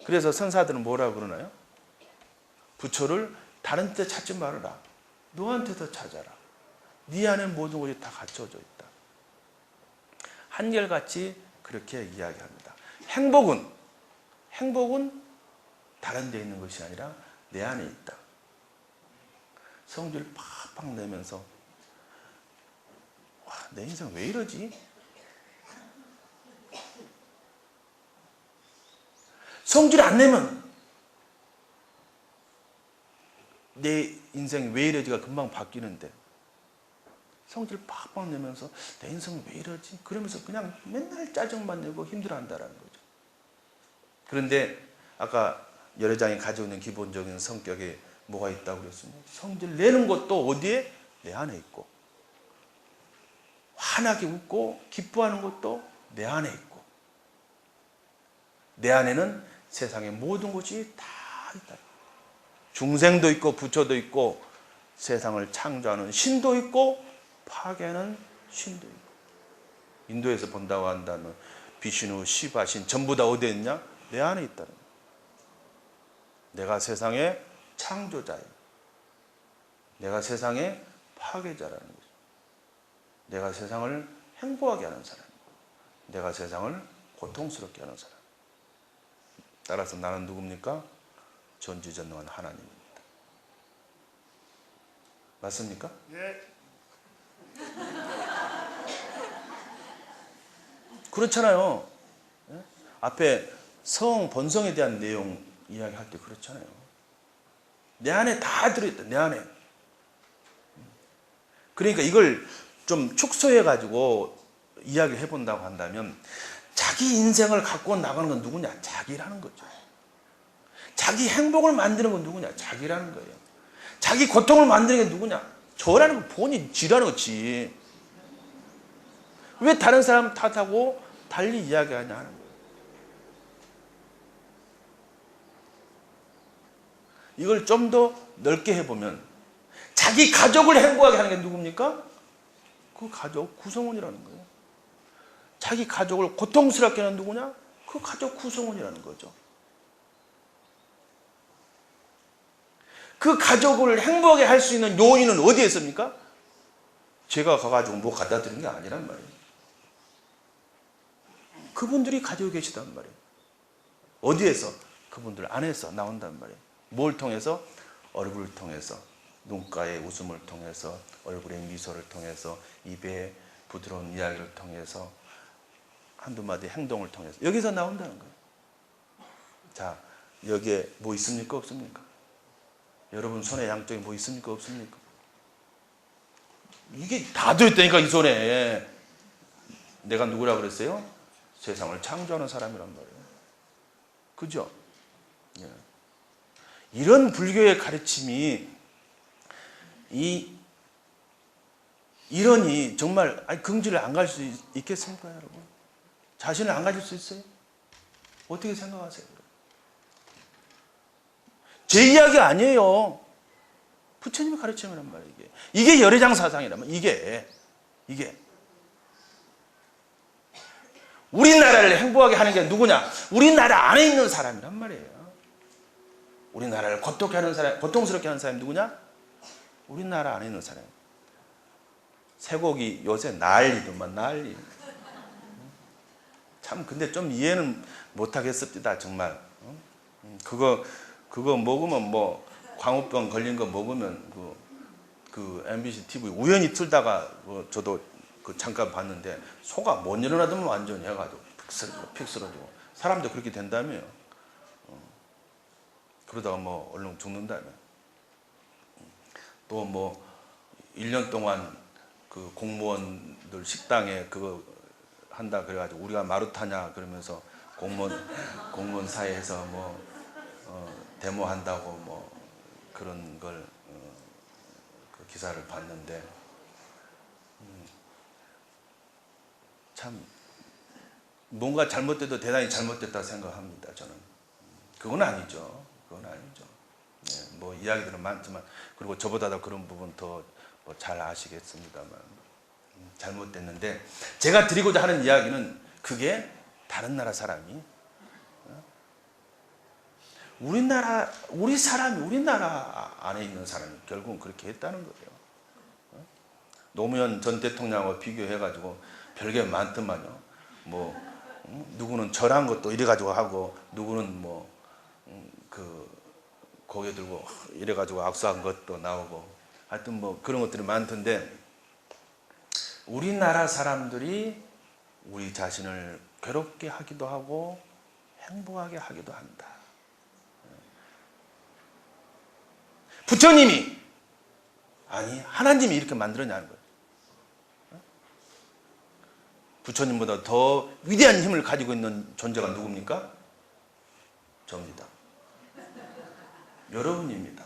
그래서 선사들은 뭐라고 그러나요? 부처를 다른 데 찾지 말아라. 너한테서 찾아라. 네 안에 모든 것이 다 갖춰져 있다. 한결같이 그렇게 이야기합니다. 행복은 다른 데 있는 것이 아니라 내 안에 있다. 성질 팍팍 내면서 와, 내 인생 왜 이러지? 성질 안 내면 내 인생 왜 이러지가 금방 바뀌는데 성질 팍팍 내면서 내 인생 왜 이러지? 그러면서 그냥 맨날 짜증만 내고 힘들어한다는 거죠. 그런데 아까 열애장이 가지고 있는 기본적인 성격에 뭐가 있다고 그랬습니다. 성질 내는 것도 어디에? 내 안에 있고, 환하게 웃고 기뻐하는 것도 내 안에 있고, 내 안에는 세상의 모든 것이 다 있다. 중생도 있고 부처도 있고 세상을 창조하는 신도 있고 파괴하는 신도 있고. 인도에서 본다고 한다면 비슈누, 시바, 신 전부 다 어디에 있냐? 내 안에 있다는 거예요. 내가 세상의 창조자예요. 내가 세상의 파괴자라는 거죠. 내가 세상을 행복하게 하는 사람, 내가 세상을 고통스럽게 하는 사람. 따라서 나는 누굽니까? 전지전능한 하나님입니다. 맞습니까? 네. 그렇잖아요. 앞에 성, 본성에 대한 내용 이야기할 때 그렇잖아요. 내 안에 다 들어있다. 내 안에. 그러니까 이걸 좀 축소해가지고 이야기해 본다고 한다면 자기 인생을 갖고 나가는 건 누구냐? 자기라는 거죠. 자기 행복을 만드는 건 누구냐? 자기라는 거예요. 자기 고통을 만드는 게 누구냐? 저라는 건 본인 지라는 거지. 왜 다른 사람 탓하고 달리 이야기하냐 하는 거예요. 이걸 좀 더 넓게 해보면 자기 가족을 행복하게 하는 게 누굽니까? 그 가족 구성원이라는 거예요. 자기 가족을 고통스럽게 하는 누구냐? 그 가족 구성원이라는 거죠. 그 가족을 행복하게 할 수 있는 요인은 어디에 있습니까? 제가 가가지고 뭐 갖다 드리는 게 아니란 말이에요. 그분들이 가지고 계시단 말이에요. 어디에서? 그분들 안에서 나온단 말이에요. 뭘 통해서? 얼굴을 통해서, 눈가의 웃음을 통해서, 얼굴의 미소를 통해서, 입의 부드러운 이야기를 통해서, 한두 마디 행동을 통해서 여기서 나온다는 거예요. 자, 여기에 뭐 있습니까? 없습니까? 여러분 손에 양쪽에 뭐 있습니까? 없습니까? 이게 다 들어있다니까 이 손에. 내가 누구라고 그랬어요? 세상을 창조하는 사람이란 말이에요. 그죠? 예. 이런 불교의 가르침이 이러니 정말 긍지를 안 갈 수 있겠습니까, 여러분? 자신을 안 가질 수 있어요? 어떻게 생각하세요? 제 이야기 아니에요. 부처님의 가르침이란 말이에요. 이게 열애장 사상이란 말이에요. 이게 우리나라를 행복하게 하는 게 누구냐? 우리나라 안에 있는 사람이란 말이에요. 우리나라를 고통스럽게 하는 사람이 누구냐? 우리나라 안에 있는 사람. 쇠고기 요새 난리더만 난리. 참 근데 좀 이해는 못하겠습니다 정말. 그거 먹으면 뭐 광우병 걸린 거 먹으면 그 MBC TV 우연히 틀다가 저도 그 잠깐 봤는데 소가 못 일어나더만 완전히 해가지고 픽 쓰러지고 사람도 그렇게 된다며요. 그러다가 뭐 얼른 죽는다며. 또 뭐 1년 동안 그 공무원들 식당에 그거 한다 그래가지고 우리가 마루타냐 그러면서 공무원 사이에서 뭐 데모한다고 뭐 그런 걸 그 기사를 봤는데 참 뭔가 잘못돼도 대단히 잘못됐다 생각합니다. 저는 그건 아니죠. 그건 아니죠. 네, 뭐 이야기들은 많지만 그리고 저보다도 그런 부분 더 잘 아시겠습니다만 잘못됐는데 제가 드리고자 하는 이야기는 그게 다른 나라 사람이 우리나라 안에 있는 사람이 결국은 그렇게 했다는 거예요. 노무현 전 대통령하고 비교해가지고 별게 많더만요. 뭐 누구는 절한 것도 이래가지고 하고 누구는 고개 들고 이래가지고 악수한 것도 나오고 하여튼 뭐 그런 것들이 많던데 우리나라 사람들이 우리 자신을 괴롭게 하기도 하고 행복하게 하기도 한다. 부처님이 아니 하나님이 이렇게 만들었냐는 거예요. 부처님보다 더 위대한 힘을 가지고 있는 존재가 누굽니까? 저입니다. 여러분입니다.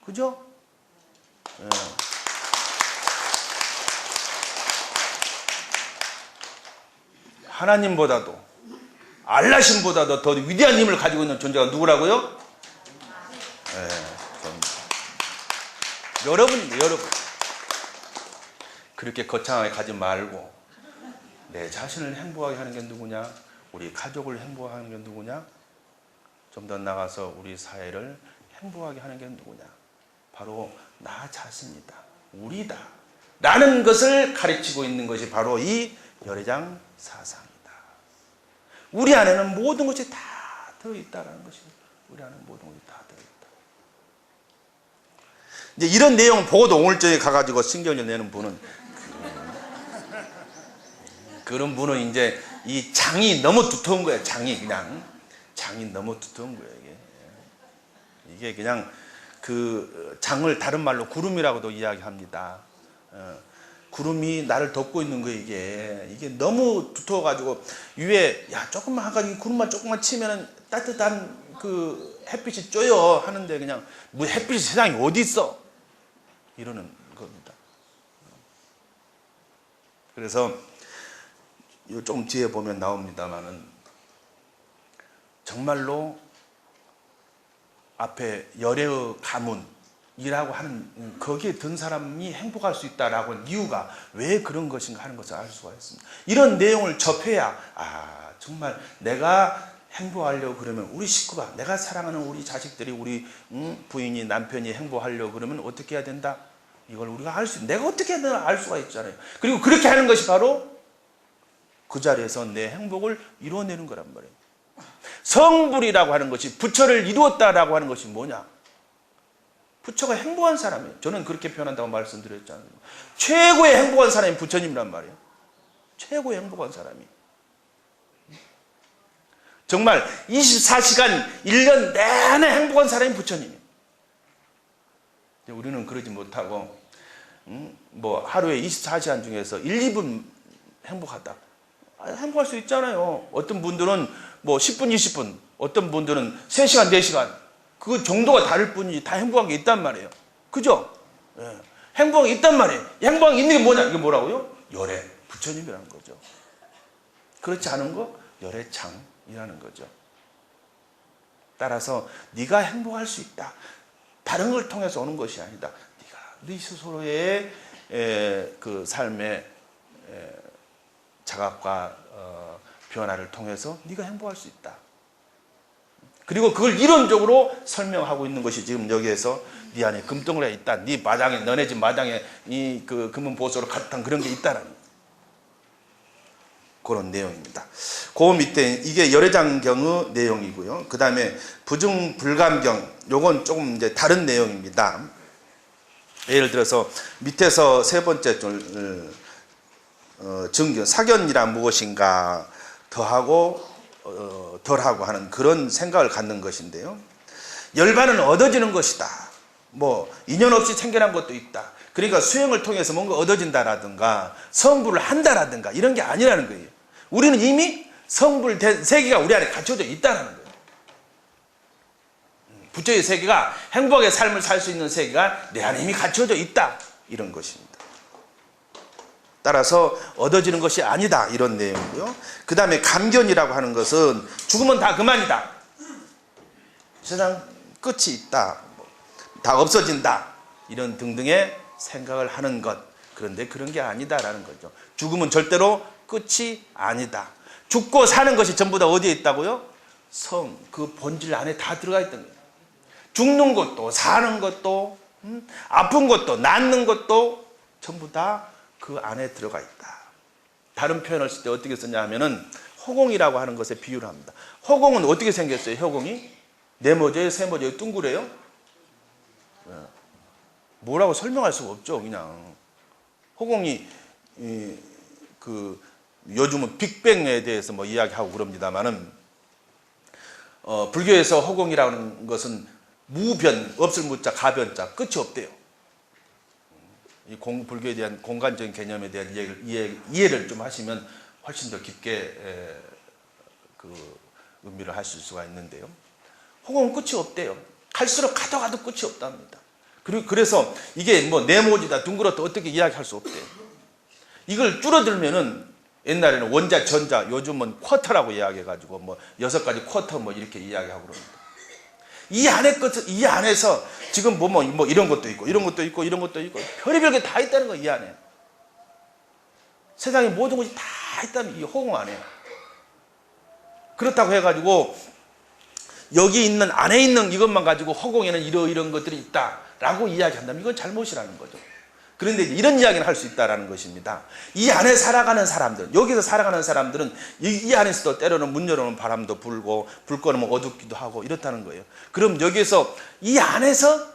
그죠? 예. 하나님보다도 알라신보다도 더 위대한 힘을 가지고 있는 존재가 누구라고요? 예, 저입니다. 여러분입니다. 여러분. 그렇게 거창하게 가지 말고 내 자신을 행복하게 하는 게 누구냐? 우리 가족을 행복하게 하는 게 누구냐? 좀 더 나가서 우리 사회를 행복하게 하는 게 누구냐? 바로 나 자신이다. 우리다. 라는 것을 가르치고 있는 것이 바로 이 열애장 사상이다. 우리 안에는 모든 것이 다 들어있다라는 것입니다. 우리 안에는 모든 것이 다 들어있다. 이제 이런 내용을 보고도 오늘저녁에 가가지고 신경을 내는 분은 그런 분은 이제 이 장이 너무 두터운 거예요. 장이 너무 두터운 거예요. 이게 그냥 그 장을 다른 말로 구름이라고도 이야기합니다. 구름이 나를 덮고 있는 거예요. 이게 너무 두터워가지고 위에 야 조금만 하가 구름만 조금만 치면은 따뜻한 그 햇빛이 쬐요 하는데 그냥 뭐 햇빛이 세상에 어디 있어? 이러는 겁니다. 그래서 좀 뒤에 보면 나옵니다만은 정말로 앞에 열애의 가문이라고 하는 거기에 든 사람이 행복할 수 있다라고 하는 이유가 왜 그런 것인가 하는 것을 알 수가 있습니다. 이런 내용을 접해야 정말 내가 행복하려고 그러면 우리 식구가 내가 사랑하는 우리 자식들이 우리 부인이 남편이 행복하려고 그러면 어떻게 해야 된다? 이걸 우리가 내가 어떻게 알 수가 있잖아요. 그리고 그렇게 하는 것이 바로 그 자리에서 내 행복을 이루어내는 거란 말이에요. 성불이라고 하는 것이 부처를 이루었다라고 하는 것이 뭐냐? 부처가 행복한 사람이에요. 저는 그렇게 표현한다고 말씀드렸잖아요. 최고의 행복한 사람이 부처님이란 말이에요. 최고의 행복한 사람이. 정말 24시간 1년 내내 행복한 사람이 부처님이에요. 우리는 그러지 못하고 뭐 하루에 24시간 중에서 1, 2분 행복하다. 행복할 수 있잖아요. 어떤 분들은 뭐 10분, 20분, 어떤 분들은 3시간, 4시간. 그 정도가 다를 뿐이지 다 행복한 게 있단 말이에요. 그죠? 예. 행복한 게 있단 말이에요. 행복한 게 있는 게 뭐냐? 이게 뭐라고요? 열애, 부처님이라는 거죠. 그렇지 않은 거? 열애창이라는 거죠. 따라서 네가 행복할 수 있다. 다른 걸 통해서 오는 것이 아니다. 네가 네 스스로의 그 삶의 자각과 변화를 통해서 네가 행복할 수 있다. 그리고 그걸 이론적으로 설명하고 있는 것이 지금 여기에서 네 안에 금덩어리가 있다. 네 마당에 너네 집 마당에 이 그 금은 보석으로 가득한 그런 게 있다라는 그런 내용입니다. 그 밑에 이게 열애장경의 내용이고요. 그 다음에 부증불감경 요건 조금 이제 다른 내용입니다. 예를 들어서 밑에서 세 번째 줄 정견, 사견이란 무엇인가 더하고 덜하고 하는 그런 생각을 갖는 것인데요. 열반은 얻어지는 것이다. 뭐 인연 없이 생겨난 것도 있다. 그러니까 수행을 통해서 뭔가 얻어진다라든가 성불을 한다라든가 이런 게 아니라는 거예요. 우리는 이미 성불된 세계가 우리 안에 갖춰져 있다는 거예요. 부처의 세계가 행복하게 삶을 살 수 있는 세계가 내 안에 이미 갖춰져 있다. 이런 것입니다. 따라서 얻어지는 것이 아니다, 이런 내용이고요. 그 다음에 감견이라고 하는 것은 죽으면 다 그만이다, 세상 끝이 있다, 다 없어진다, 이런 등등의 생각을 하는 것. 그런데 그런 게 아니다라는 거죠. 죽음은 절대로 끝이 아니다. 죽고 사는 것이 전부 다 어디에 있다고요? 성, 그 본질 안에 다 들어가 있던 거예요. 죽는 것도 사는 것도 아픈 것도 낫는 것도 전부 다 그 안에 들어가 있다. 다른 표현을 쓸 때 어떻게 쓰냐 하면은 허공이라고 하는 것에 비유를 합니다. 허공은 어떻게 생겼어요? 허공이 네모져요, 세모져요, 둥그래요? 뭐라고 설명할 수가 없죠. 그냥 허공이 요즘은 빅뱅에 대해서 뭐 이야기하고 그럽니다만은 불교에서 허공이라는 것은 무변, 없을 무자, 가변자, 끝이 없대요. 이 불교에 대한 공간적인 개념에 대한 이해를 좀 하시면 훨씬 더 깊게 그 의미를 하실 수가 있는데요. 허공은 끝이 없대요. 갈수록 가도 끝이 없답니다. 그래서 이게 뭐 네모지다, 둥그렇다 어떻게 이야기할 수 없대요. 이걸 줄어들면은 옛날에는 원자, 전자, 요즘은 쿼터라고 이야기해가지고 뭐 6가지 쿼터 뭐 이렇게 이야기하고 그럽니다. 이 안에서 지금 뭐 이런 것도 있고, 이런 것도 있고, 이런 것도 있고, 별의별 게 다 있다는 거예요, 이 안에. 세상에 모든 것이 다 있다는 이 허공 안에. 그렇다고 해가지고, 여기 있는, 안에 있는 이것만 가지고 허공에는 이런 것들이 있다라고 이야기한다면 이건 잘못이라는 거죠. 그런데 이런 이야기는 할 수 있다는 것입니다. 이 안에 살아가는 사람들, 여기서 살아가는 사람들은 이 안에서도 때로는 문 열어놓은 바람도 불고 불 꺼놓으면 어둡기도 하고 이렇다는 거예요. 그럼 여기서 이 안에서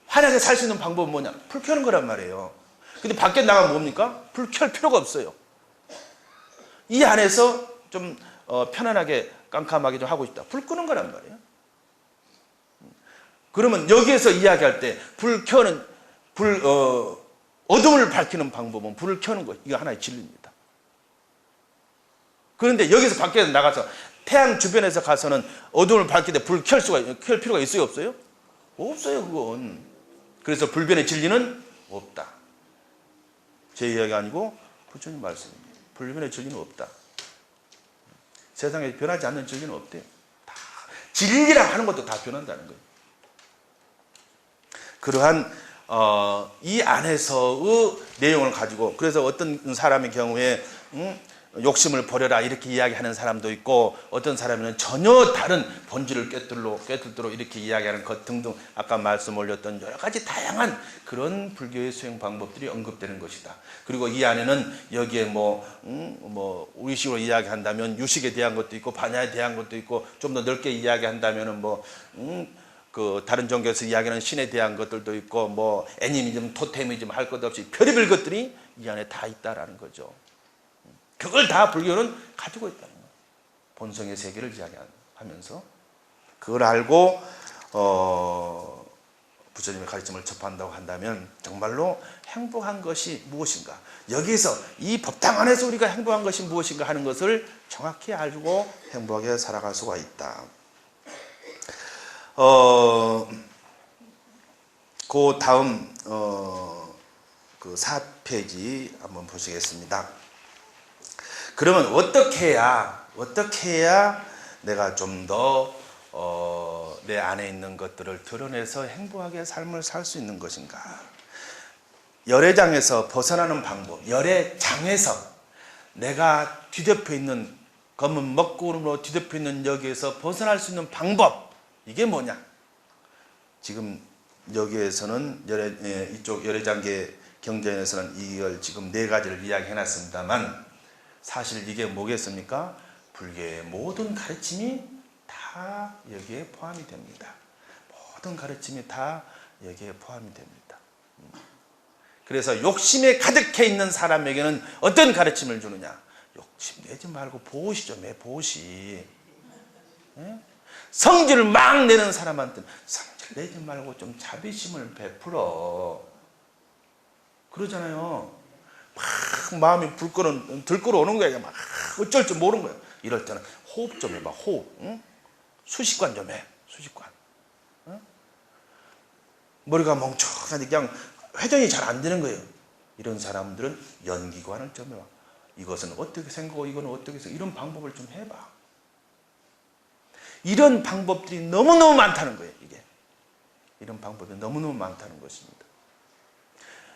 환하게 살 수 있는 방법은 뭐냐? 불 켜는 거란 말이에요. 근데 밖에 나가면 뭡니까? 불 켤 필요가 없어요. 이 안에서 좀 편안하게 깜깜하게 좀 하고 싶다. 불 끄는 거란 말이에요. 그러면 여기에서 이야기할 때 어둠을 밝히는 방법은 불을 켜는 것. 이거 하나의 진리입니다. 그런데 여기서 밖에 나가서 태양 주변에서 가서는 어둠을 밝힐 때 불 켤 필요가 있어요, 없어요? 없어요, 그건. 그래서 불변의 진리는 없다. 제 이야기 아니고 부처님 말씀입니다. 불변의 진리는 없다. 세상에 변하지 않는 진리는 없대요. 다 진리라 하는 것도 다 변한다는 거예요. 그러한 이 안에서의 내용을 가지고, 그래서 어떤 사람의 경우에 욕심을 버려라 이렇게 이야기하는 사람도 있고, 어떤 사람은 전혀 다른 본질을 꿰뚫도록 이렇게 이야기하는 것 등등, 아까 말씀 올렸던 여러 가지 다양한 그런 불교의 수행 방법들이 언급되는 것이다. 그리고 이 안에는 여기에 우리식으로 이야기한다면 유식에 대한 것도 있고, 반야에 대한 것도 있고, 좀 더 넓게 이야기한다면은 다른 종교에서 이야기하는 신에 대한 것들도 있고, 애니미즘, 토테미즘 할 것 없이 별의별 것들이 이 안에 다 있다라는 거죠. 그걸 다 불교는 가지고 있다는 거예요. 본성의 세계를 이야기하면서 그걸 알고 부처님의 가르침을 접한다고 한다면 정말로 행복한 것이 무엇인가, 여기서 이 법당 안에서 우리가 행복한 것이 무엇인가 하는 것을 정확히 알고 행복하게 살아갈 수가 있다. 그 다음 그 4페이지 한번 보시겠습니다. 그러면 어떻게 해야 내가 좀 더 내 안에 있는 것들을 드러내서 행복하게 삶을 살 수 있는 것인가? 열애장에서 벗어나는 방법, 열애장에서 내가 뒤덮여 있는 검은 먹구름으로 뒤덮여 있는 여기에서 벗어날 수 있는 방법, 이게 뭐냐? 지금 여기에서는 이쪽 열애장계 경전에서는 이걸 지금 4가지를 이야기해 놨습니다만, 사실 이게 뭐겠습니까? 불교의 모든 가르침이 다 여기에 포함이 됩니다. 모든 가르침이 다 여기에 포함이 됩니다. 그래서 욕심에 가득해 있는 사람에게는 어떤 가르침을 주느냐? 욕심 내지 말고 보시 좀 해, 보시. 성질을 막 내는 사람한테는 성질 내지 말고 좀 자비심을 베풀어. 그러잖아요. 막 마음이 들끓어오는 거야. 막 어쩔 줄 모르는 거야. 이럴 때는 호흡 좀 해봐, 호흡. 수식관 좀 해, 수식관. 머리가 멍청하니 그냥 회전이 잘 안 되는 거예요. 이런 사람들은 연기관을 와. 이것은 어떻게 생각하고 이거는 어떻게 생각하고 이런 방법을 좀 해봐. 이런 방법들이 너무너무 많다는 거예요. 이게 이런 방법이 너무너무 많다는 것입니다.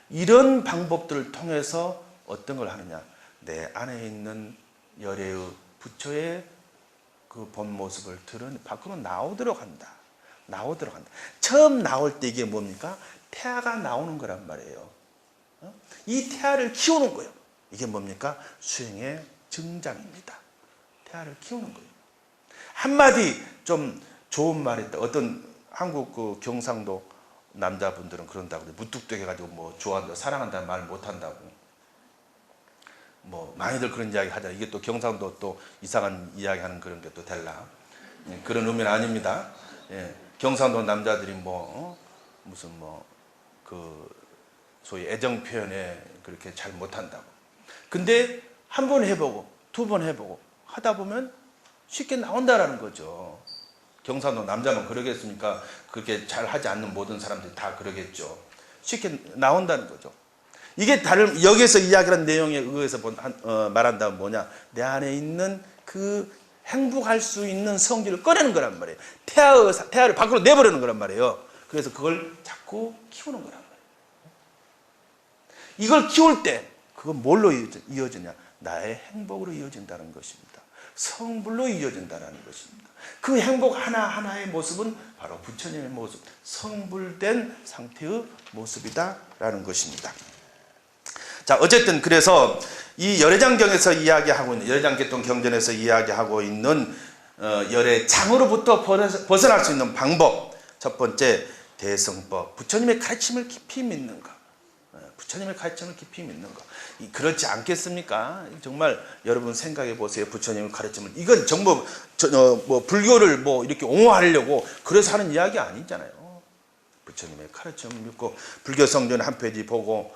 이런 방법들을 통해서 어떤 걸 하느냐, 내 안에 있는 열애의 부처의 그 본 모습을 밖으로 나오도록 한다. 처음 나올 때 이게 뭡니까? 태아가 나오는 거란 말이에요. 이 태아를 키우는 거예요. 이게 뭡니까? 수행의 증장입니다. 태아를 키우는 거예요. 한마디 좀 좋은 말이 있다. 어떤 한국 그 경상도 남자분들은 그런다고 무뚝뚝해가지고 뭐 좋아한다, 사랑한다는 말 못한다고. 뭐 많이들 그런 이야기 하잖아요. 이게 또 경상도 또 이상한 이야기하는 그런 게 또 달라. 그런 의미는 아닙니다. 예, 경상도 남자들이 무슨 그 소위 애정 표현에 그렇게 잘 못한다고. 근데 한 번 해보고 두 번 해보고 하다 보면 쉽게 나온다라는 거죠. 경상도 남자만 그러겠습니까? 그렇게 잘 하지 않는 모든 사람들이 다 그러겠죠. 쉽게 나온다는 거죠. 이게 여기에서 이야기하는 내용에 의해서 말한다면 뭐냐? 내 안에 있는 그 행복할 수 있는 성질을 꺼내는 거란 말이에요. 태아를 밖으로 내버리는 거란 말이에요. 그래서 그걸 자꾸 키우는 거란 말이에요. 이걸 키울 때 그건 뭘로 이어지냐? 나의 행복으로 이어진다는 것입니다. 성불로 이어진다는 것입니다. 그 행복 하나하나의 모습은 바로 부처님의 모습, 성불된 상태의 모습이다라는 것입니다. 자, 어쨌든 그래서 이 열애장경에서 이야기하고 있는, 열애장계통 경전에서 이야기하고 있는 열애장으로부터 벗어날 수 있는 방법, 첫 번째 대성법, 부처님의 가르침을 깊이 믿는 것. 부처님의 가르침을 깊이 믿는 것. 그렇지 않겠습니까? 정말 여러분 생각해 보세요. 부처님의 가르침을. 이건 전부 불교를 이렇게 옹호하려고 그래서 하는 이야기 아니잖아요. 부처님의 가르침을 믿고 불교 성전 한 페이지 보고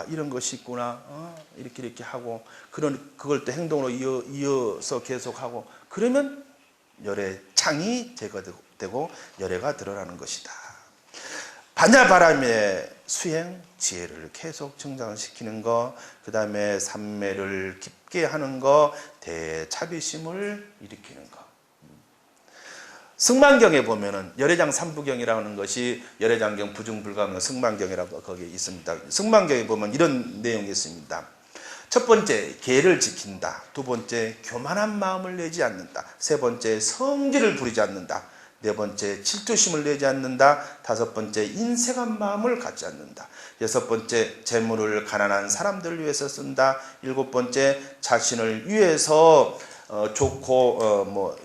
이런 것이 있구나. 이렇게 하고 그걸 또 행동으로 이어서 계속하고 그러면 열애창이 제거되고 열애가 드러나는 것이다. 반야바람의 수행, 지혜를 계속 증장시키는 것, 그 다음에 삼매를 깊게 하는 것, 대차비심을 일으키는 것. 승만경에 보면은 열애장 삼부경이라는 것이 열애장경 부중불가하는 승만경이라고 거기에 있습니다. 승만경에 보면 이런 내용이 있습니다. 첫 번째, 계를 지킨다. 두 번째, 교만한 마음을 내지 않는다. 세 번째, 성질을 부리지 않는다. 네 번째, 질투심을 내지 않는다. 다섯 번째, 인색한 마음을 갖지 않는다. 여섯 번째, 재물을 가난한 사람들을 위해서 쓴다. 일곱 번째, 자신을 위해서 좋고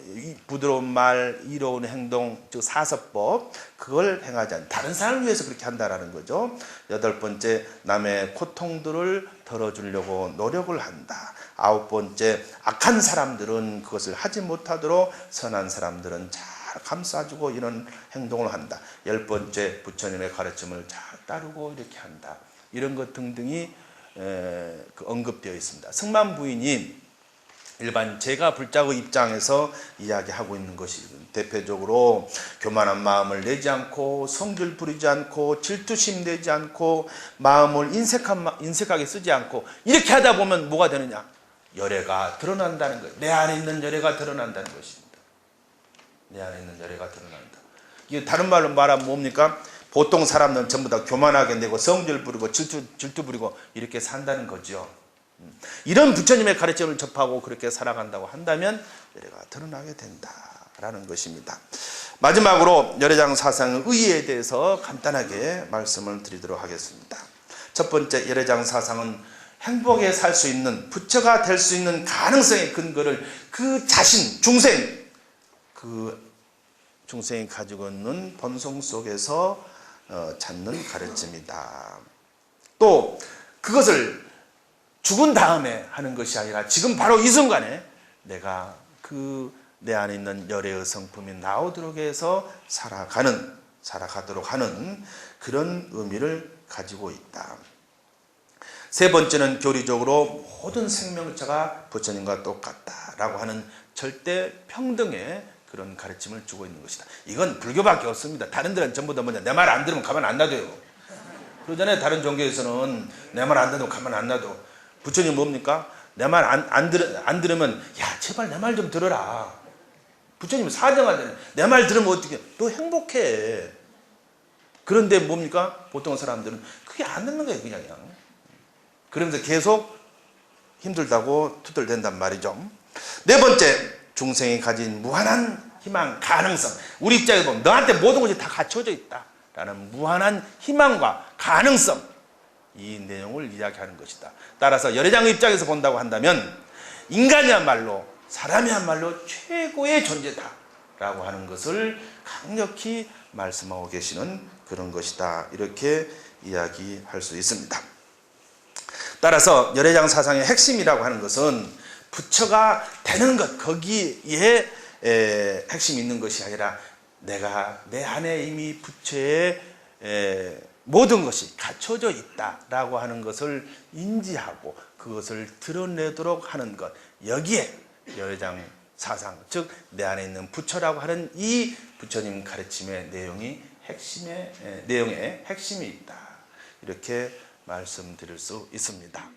부드러운 말, 이로운 행동, 즉 사서법, 그걸 행하지 않는다. 다른 사람을 위해서 그렇게 한다라는 거죠. 여덟 번째, 남의 고통들을 덜어주려고 노력을 한다. 아홉 번째, 악한 사람들은 그것을 하지 못하도록 선한 사람들은 잘 감싸주고 이런 행동을 한다. 열 번째, 부처님의 가르침을 잘 따르고 이렇게 한다. 이런 것 등등이 언급되어 있습니다. 승만 부인이 일반 제가 불자의 입장에서 이야기하고 있는 것이 대표적으로 교만한 마음을 내지 않고 성질 부리지 않고 질투심 내지 않고 마음을 인색하게 쓰지 않고 이렇게 하다 보면 뭐가 되느냐? 열애가 드러난다는 거예요. 내 안에 있는 열애가 드러난다는 것입니다. 내 안에 있는 열애가 드러난다. 이게 다른 말로 말하면 뭡니까? 보통 사람들은 전부 다 교만하게 내고 성질 부리고 질투 부리고 이렇게 산다는 거죠. 이런 부처님의 가르침을 접하고 그렇게 살아간다고 한다면 열애가 드러나게 된다라는 것입니다. 마지막으로 열애장 사상의 의의에 대해서 간단하게 말씀을 드리도록 하겠습니다. 첫 번째, 열애장 사상은 행복에 살 수 있는, 부처가 될 수 있는 가능성의 근거를 그 자신, 중생이 가지고 있는 본성 속에서 찾는 가르침이다. 또 그것을 죽은 다음에 하는 것이 아니라 지금 바로 이 순간에 내가 내 안에 있는 열애의 성품이 나오도록 해서 살아가도록 하는 그런 의미를 가지고 있다. 세 번째는 교리적으로 모든 생명체가 부처님과 똑같다라고 하는 절대 평등의 그런 가르침을 주고 있는 것이다. 이건 불교밖에 없습니다. 다른 데는 전부 다 내 말 안 들으면 가만 안 놔둬요. 그러잖아요. 다른 종교에서는 내 말 안 듣고 가만 안 놔둬. 부처님 뭡니까? 내 말 안 들으면 야 제발 내 말 좀 들어라. 부처님 사정하잖아요. 내 말 들으면 어떻게 너 행복해. 그런데 뭡니까? 보통 사람들은 그게 안 듣는 거예요. 그냥. 그러면서 계속 힘들다고 투덜댄단 말이죠. 네 번째, 중생이 가진 무한한 희망, 가능성. 우리 입장에서 보면 너한테 모든 것이 다 갖춰져 있다라는 무한한 희망과 가능성, 이 내용을 이야기하는 것이다. 따라서 열애장의 입장에서 본다고 한다면 인간이야말로, 사람이야말로 최고의 존재다라고 하는 것을 강력히 말씀하고 계시는 그런 것이다. 이렇게 이야기할 수 있습니다. 따라서 열애장 사상의 핵심이라고 하는 것은 부처가 되는 것, 거기에 핵심이 있는 것이 아니라 내가 내 안에 이미 부처의 모든 것이 갖춰져 있다라고 하는 것을 인지하고 그것을 드러내도록 하는 것, 여기에 열애장 사상, 즉 내 안에 있는 부처라고 하는 이 부처님 가르침의 내용의 핵심이 있다. 이렇게 말씀드릴 수 있습니다.